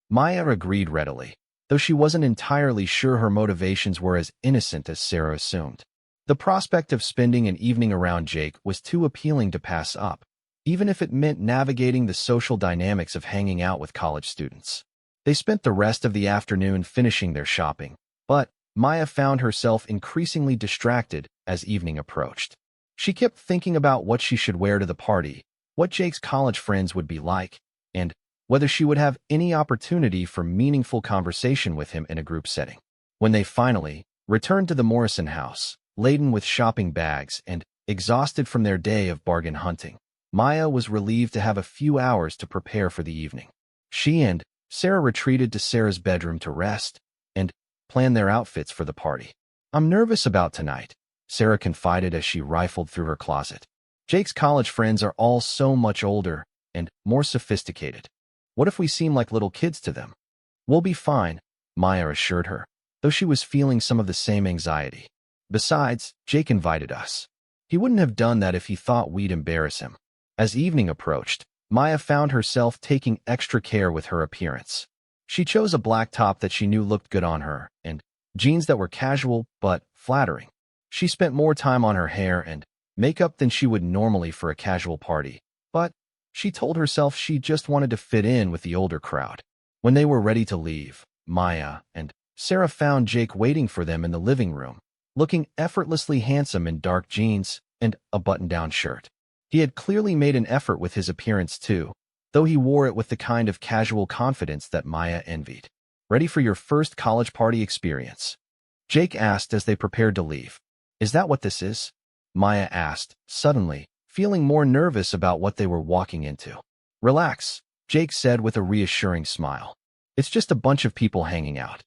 Maya agreed readily, though she wasn't entirely sure her motivations were as innocent as Sarah assumed. The prospect of spending an evening around Jake was too appealing to pass up, even if it meant navigating the social dynamics of hanging out with college students. They spent the rest of the afternoon finishing their shopping, but Maya found herself increasingly distracted as evening approached. She kept thinking about what she should wear to the party, what Jake's college friends would be like, and whether she would have any opportunity for meaningful conversation with him in a group setting. When they finally returned to the Morrison house, laden with shopping bags and exhausted from their day of bargain hunting, Maya was relieved to have a few hours to prepare for the evening. She and Sarah retreated to Sarah's bedroom to rest and plan their outfits for the party. "I'm nervous about tonight," Sarah confided as she rifled through her closet. "Jake's college friends are all so much older and more sophisticated. What if we seem like little kids to them?" "We'll be fine," Maya assured her, though she was feeling some of the same anxiety. "Besides, Jake invited us. He wouldn't have done that if he thought we'd embarrass him." As evening approached, Maya found herself taking extra care with her appearance. She chose a black top that she knew looked good on her, and jeans that were casual but flattering. She spent more time on her hair and makeup than she would normally for a casual party, but she told herself she just wanted to fit in with the older crowd. When they were ready to leave, Maya and Sarah found Jake waiting for them in the living room, looking effortlessly handsome in dark jeans and a button-down shirt. He had clearly made an effort with his appearance too, though he wore it with the kind of casual confidence that Maya envied. "Ready for your first college party experience?" Jake asked as they prepared to leave. "Is that what this is?" Maya asked, suddenly, feeling more nervous about what they were walking into. "Relax," Jake said with a reassuring smile. "It's just a bunch of people hanging out.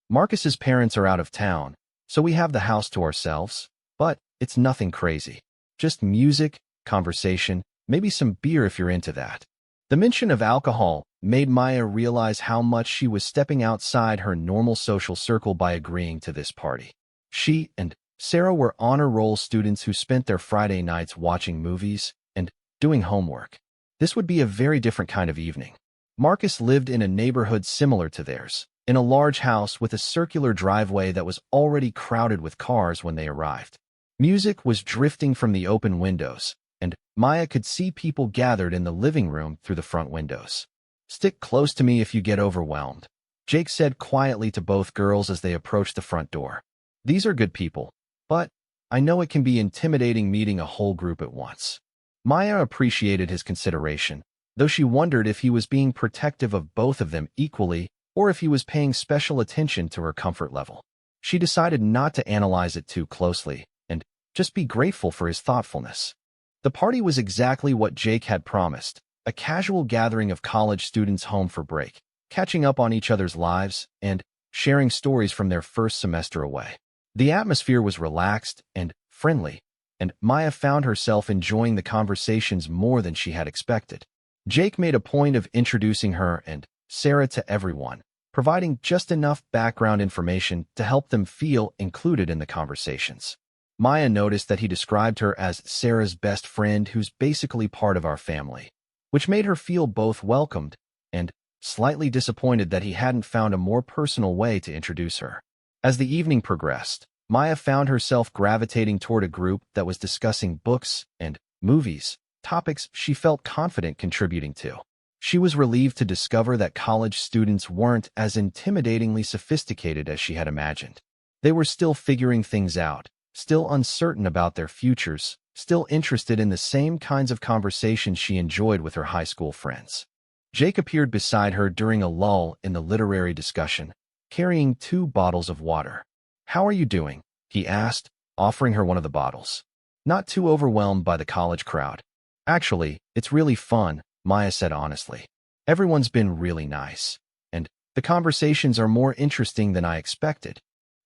Marcus's parents are out of town, so we have the house to ourselves, but it's nothing crazy. Just music, conversation, maybe some beer if you're into that." The mention of alcohol made Maya realize how much she was stepping outside her normal social circle by agreeing to this party. She and Sarah were honor roll students who spent their Friday nights watching movies and doing homework. This would be a very different kind of evening. Marcus lived in a neighborhood similar to theirs, in a large house with a circular driveway that was already crowded with cars when they arrived. Music was drifting from the open windows, and Maya could see people gathered in the living room through the front windows. "Stick close to me if you get overwhelmed," Jake said quietly to both girls as they approached the front door. "These are good people, but I know it can be intimidating meeting a whole group at once." Maya appreciated his consideration, though she wondered if he was being protective of both of them equally or if he was paying special attention to her comfort level. She decided not to analyze it too closely and just be grateful for his thoughtfulness. The party was exactly what Jake had promised, a casual gathering of college students home for break, catching up on each other's lives and sharing stories from their first semester away. The atmosphere was relaxed and friendly, and Maya found herself enjoying the conversations more than she had expected. Jake made a point of introducing her and Sarah to everyone, providing just enough background information to help them feel included in the conversations. Maya noticed that he described her as Sarah's best friend who's basically part of our family, which made her feel both welcomed and slightly disappointed that he hadn't found a more personal way to introduce her. As the evening progressed, Maya found herself gravitating toward a group that was discussing books and movies, topics she felt confident contributing to. She was relieved to discover that college students weren't as intimidatingly sophisticated as she had imagined. They were still figuring things out, still uncertain about their futures, still interested in the same kinds of conversations she enjoyed with her high school friends. Jake appeared beside her during a lull in the literary discussion, carrying 2 bottles of water. "How are you doing?" he asked, offering her one of the bottles. "Not too overwhelmed by the college crowd." "Actually, it's really fun," Maya said honestly. "Everyone's been really nice, and the conversations are more interesting than I expected."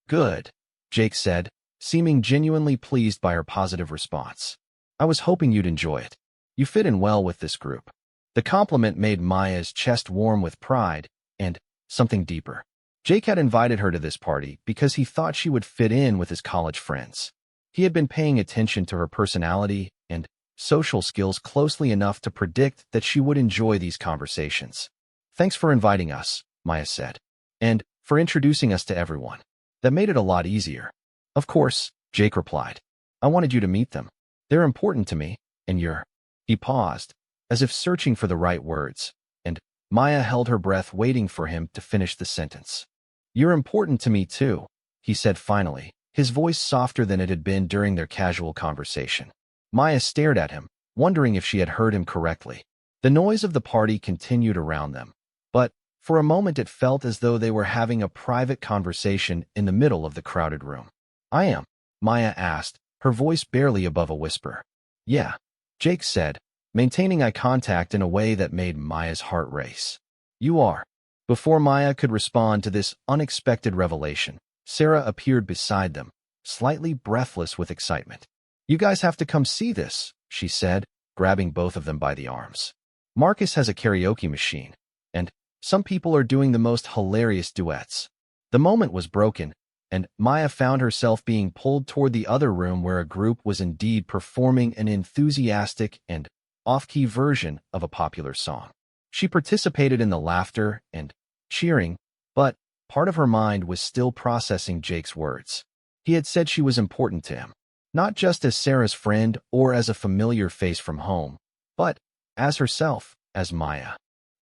"Good," Jake said, seeming genuinely pleased by her positive response. "I was hoping you'd enjoy it. You fit in well with this group." The compliment made Maya's chest warm with pride and something deeper. Jake had invited her to this party because he thought she would fit in with his college friends. He had been paying attention to her personality and social skills closely enough to predict that she would enjoy these conversations. Thanks for inviting us, Maya said. And for introducing us to everyone. That made it a lot easier. Of course, Jake replied. I wanted you to meet them. They're important to me, and you're... He paused, as if searching for the right words, and Maya held her breath waiting for him to finish the sentence. You're important to me too, he said finally, his voice softer than it had been during their casual conversation. Maya stared at him, wondering if she had heard him correctly. The noise of the party continued around them, but for a moment it felt as though they were having a private conversation in the middle of the crowded room. I am, Maya asked, her voice barely above a whisper. Yeah, Jake said, maintaining eye contact in a way that made Maya's heart race. You are. Before Maya could respond to this unexpected revelation, Sarah appeared beside them, slightly breathless with excitement. You guys have to come see this, she said, grabbing both of them by the arms. Marcus has a karaoke machine, and some people are doing the most hilarious duets. The moment was broken, and Maya found herself being pulled toward the other room where a group was indeed performing an enthusiastic and off-key version of a popular song. She participated in the laughter and cheering, but part of her mind was still processing Jake's words. He had said she was important to him, not just as Sarah's friend or as a familiar face from home, but as herself, as Maya.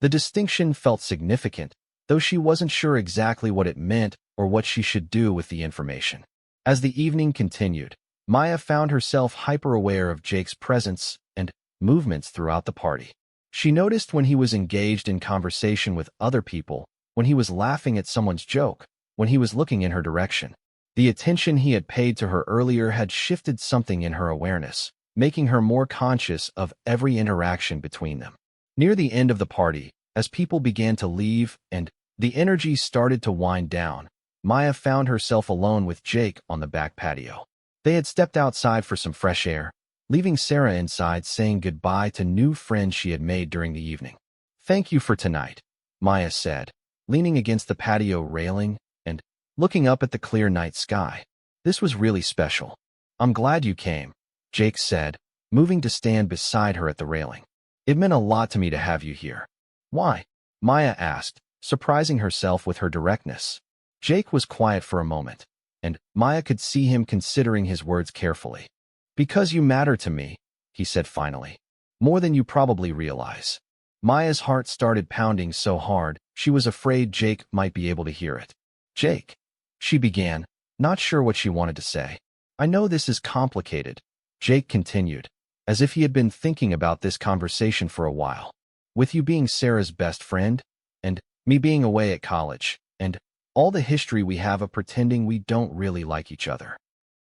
The distinction felt significant, though she wasn't sure exactly what it meant or what she should do with the information. As the evening continued, Maya found herself hyper-aware of Jake's presence and movements throughout the party. She noticed when he was engaged in conversation with other people, when he was laughing at someone's joke, when he was looking in her direction. The attention he had paid to her earlier had shifted something in her awareness, making her more conscious of every interaction between them. Near the end of the party, as people began to leave and the energy started to wind down, Maya found herself alone with Jake on the back patio. They had stepped outside for some fresh air, leaving Sarah inside saying goodbye to new friends she had made during the evening. Thank you for tonight, Maya said, leaning against the patio railing and looking up at the clear night sky. This was really special. I'm glad you came, Jake said, moving to stand beside her at the railing. It meant a lot to me to have you here. Why? Maya asked, surprising herself with her directness. Jake was quiet for a moment, and Maya could see him considering his words carefully. Because you matter to me, he said finally. More than you probably realize. Maya's heart started pounding so hard, she was afraid Jake might be able to hear it. Jake, she began, not sure what she wanted to say. I know this is complicated, Jake continued, as if he had been thinking about this conversation for a while. With you being Sarah's best friend, and me being away at college, and all the history we have of pretending we don't really like each other.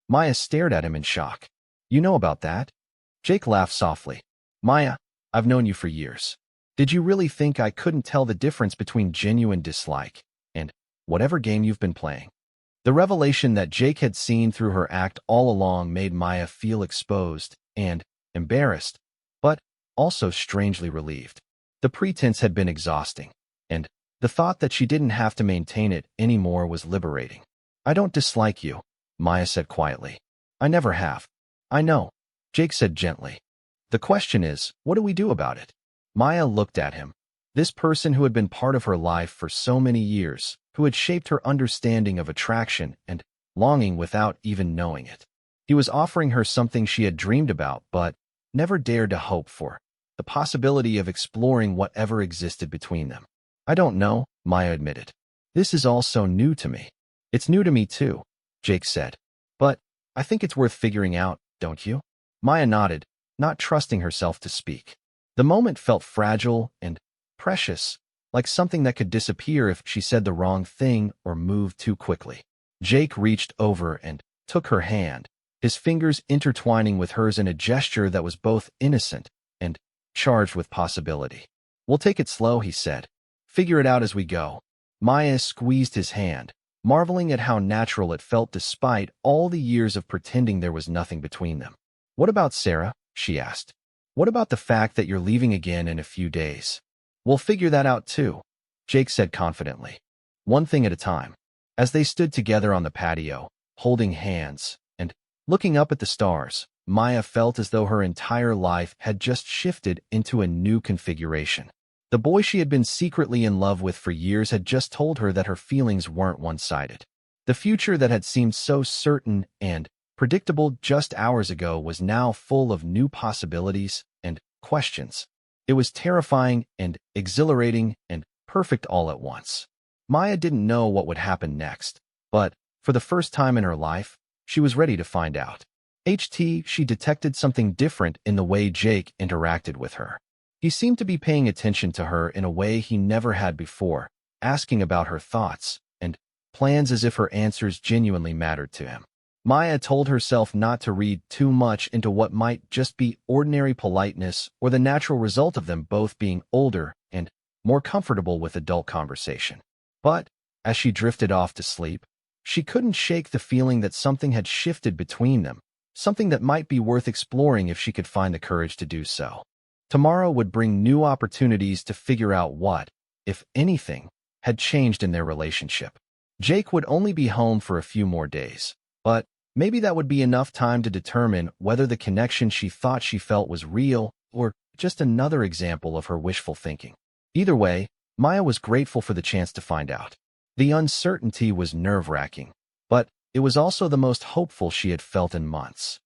Maya stared at him in shock. You know about that? Jake laughed softly. Maya, I've known you for years. Did you really think I couldn't tell the difference between genuine dislike and whatever game you've been playing? The revelation that Jake had seen through her act all along made Maya feel exposed and embarrassed, but also strangely relieved. The pretense had been exhausting, and the thought that she didn't have to maintain it anymore was liberating. I don't dislike you, Maya said quietly. I never have. I know, Jake said gently. The question is, what do we do about it? Maya looked at him. This person who had been part of her life for so many years, who had shaped her understanding of attraction and longing without even knowing it. He was offering her something she had dreamed about but never dared to hope for, the possibility of exploring whatever existed between them. I don't know, Maya admitted. This is all so new to me. It's new to me too, Jake said. But I think it's worth figuring out, don't you? Maya nodded, not trusting herself to speak. The moment felt fragile and precious, like something that could disappear if she said the wrong thing or moved too quickly. Jake reached over and took her hand, his fingers intertwining with hers in a gesture that was both innocent and charged with possibility. We'll take it slow, he said. Figure it out as we go. Maya squeezed his hand, marveling at how natural it felt despite all the years of pretending there was nothing between them. What about Sarah? She asked. What about the fact that you're leaving again in a few days? We'll figure that out too, Jake said confidently. One thing at a time. As they stood together on the patio, holding hands and looking up at the stars, Maya felt as though her entire life had just shifted into a new configuration. The boy she had been secretly in love with for years had just told her that her feelings weren't one-sided. The future that had seemed so certain and predictable just hours ago was now full of new possibilities and questions. It was terrifying and exhilarating and perfect all at once. Maya didn't know what would happen next, but for the first time in her life, she was ready to find out. She detected something different in the way Jake interacted with her. He seemed to be paying attention to her in a way he never had before, asking about her thoughts and plans as if her answers genuinely mattered to him. Maya told herself not to read too much into what might just be ordinary politeness or the natural result of them both being older and more comfortable with adult conversation. But, as she drifted off to sleep, she couldn't shake the feeling that something had shifted between them, something that might be worth exploring if she could find the courage to do so. Tomorrow would bring new opportunities to figure out what, if anything, had changed in their relationship. Jake would only be home for a few more days, but maybe that would be enough time to determine whether the connection she thought she felt was real or just another example of her wishful thinking. Either way, Maya was grateful for the chance to find out. The uncertainty was nerve-wracking, but it was also the most hopeful she had felt in months.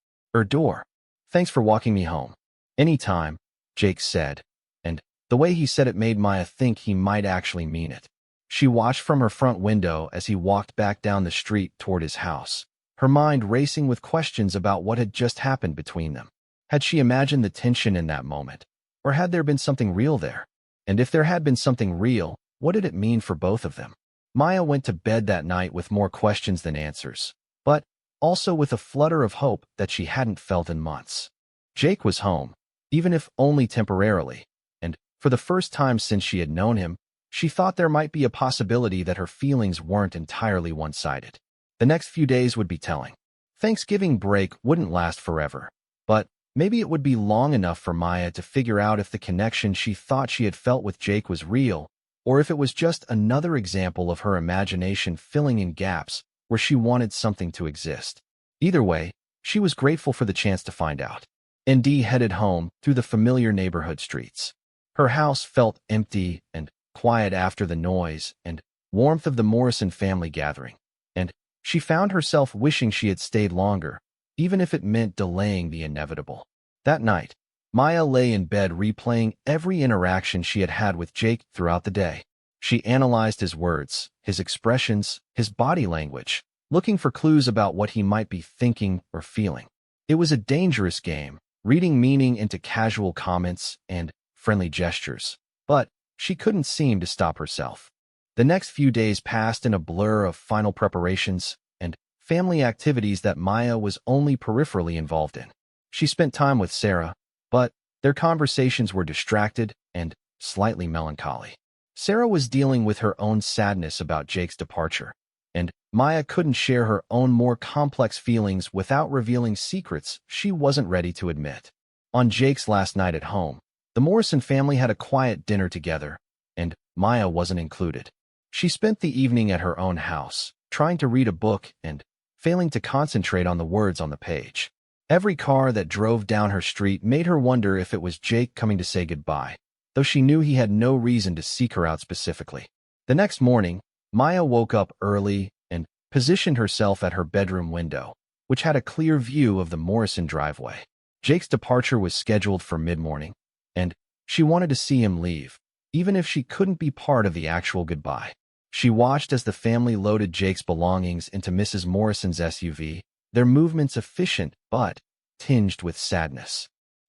Door. Thanks for walking me home. Anytime, Jake said, and the way he said it made Maya think he might actually mean it. She watched from her front window as he walked back down the street toward his house, her mind racing with questions about what had just happened between them. Had she imagined the tension in that moment, or had there been something real there? And if there had been something real, what did it mean for both of them? Maya went to bed that night with more questions than answers, but also with a flutter of hope that she hadn't felt in months. Jake was home, even if only temporarily, and for the first time since she had known him, she thought there might be a possibility that her feelings weren't entirely one-sided. The next few days would be telling. Thanksgiving break wouldn't last forever, but maybe it would be long enough for Maya to figure out if the connection she thought she had felt with Jake was real, or if it was just another example of her imagination filling in gaps where she wanted something to exist. Either way, she was grateful for the chance to find out. Dee headed home through the familiar neighborhood streets. Her house felt empty and quiet after the noise and warmth of the Morrison family gathering, and she found herself wishing she had stayed longer, even if it meant delaying the inevitable. That night, Maya lay in bed replaying every interaction she had had with Jake throughout the day. She analyzed his words, his expressions, his body language, looking for clues about what he might be thinking or feeling. It was a dangerous game, reading meaning into casual comments and friendly gestures, but she couldn't seem to stop herself. The next few days passed in a blur of final preparations and family activities that Maya was only peripherally involved in. She spent time with Sarah, but their conversations were distracted and slightly melancholy. Sarah was dealing with her own sadness about Jake's departure, and Maya couldn't share her own more complex feelings without revealing secrets she wasn't ready to admit. On Jake's last night at home, the Morrison family had a quiet dinner together, and Maya wasn't included. She spent the evening at her own house, trying to read a book and failing to concentrate on the words on the page. Every car that drove down her street made her wonder if it was Jake coming to say goodbye, though she knew he had no reason to seek her out specifically. The next morning, Maya woke up early and positioned herself at her bedroom window, which had a clear view of the Morrison driveway. Jake's departure was scheduled for mid-morning, and she wanted to see him leave, even if she couldn't be part of the actual goodbye. She watched as the family loaded Jake's belongings into Mrs. Morrison's SUV, their movements efficient but tinged with sadness.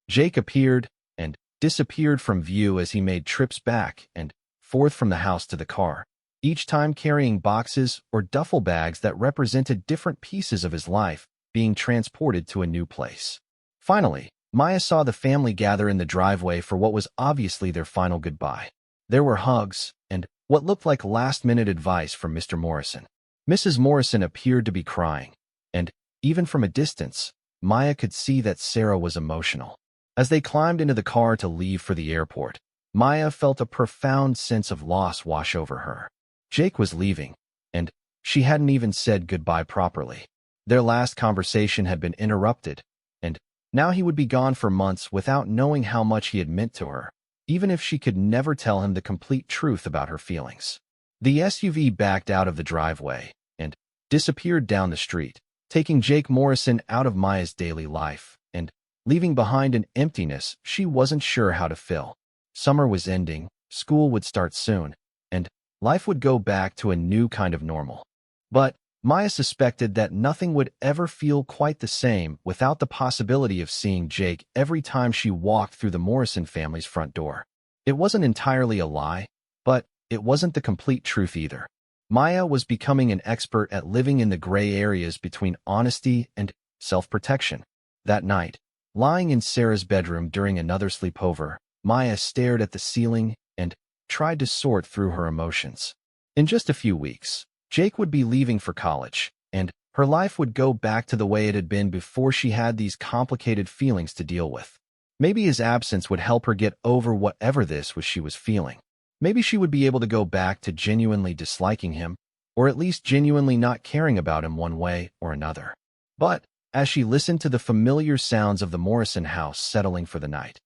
Jake appeared and disappeared from view as he made trips back and forth from the house to the car, each time carrying boxes or duffel bags that represented different pieces of his life being transported to a new place. Finally, Maya saw the family gather in the driveway for what was obviously their final goodbye. There were hugs and what looked like last-minute advice from Mr. Morrison. Mrs. Morrison appeared to be crying, and even from a distance, Maya could see that Sarah was emotional. As they climbed into the car to leave for the airport, Maya felt a profound sense of loss wash over her. Jake was leaving, and she hadn't even said goodbye properly. Their last conversation had been interrupted, and Now he would be gone for months without knowing how much he had meant to her, even if she could never tell him the complete truth about her feelings. The SUV backed out of the driveway and disappeared down the street, taking Jake Morrison out of Maya's daily life and leaving behind an emptiness she wasn't sure how to fill. Summer was ending, school would start soon, and life would go back to a new kind of normal. But Maya suspected that nothing would ever feel quite the same without the possibility of seeing Jake every time she walked through the Morrison family's front door. It wasn't entirely a lie, but it wasn't the complete truth either. Maya was becoming an expert at living in the gray areas between honesty and self-protection. That night, lying in Sarah's bedroom during another sleepover, Maya stared at the ceiling and tried to sort through her emotions. In just a few weeks, Jake would be leaving for college, and her life would go back to the way it had been before she had these complicated feelings to deal with. Maybe his absence would help her get over whatever this was she was feeling. Maybe she would be able to go back to genuinely disliking him, or at least genuinely not caring about him one way or another. But as she listened to the familiar sounds of the Morrison house settling for the night,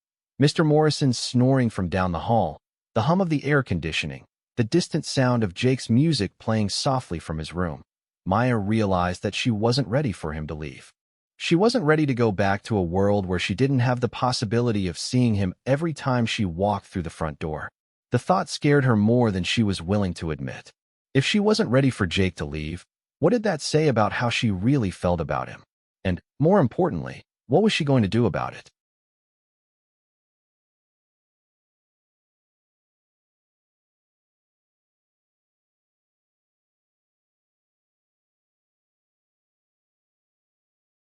Mr. Morrison snoring from down the hall, the hum of the air conditioning, the distant sound of Jake's music playing softly from his room, Maya realized that she wasn't ready for him to leave. She wasn't ready to go back to a world where she didn't have the possibility of seeing him every time she walked through the front door. The thought scared her more than she was willing to admit. If she wasn't ready for Jake to leave, what did that say about how she really felt about him? And, more importantly, what was she going to do about it?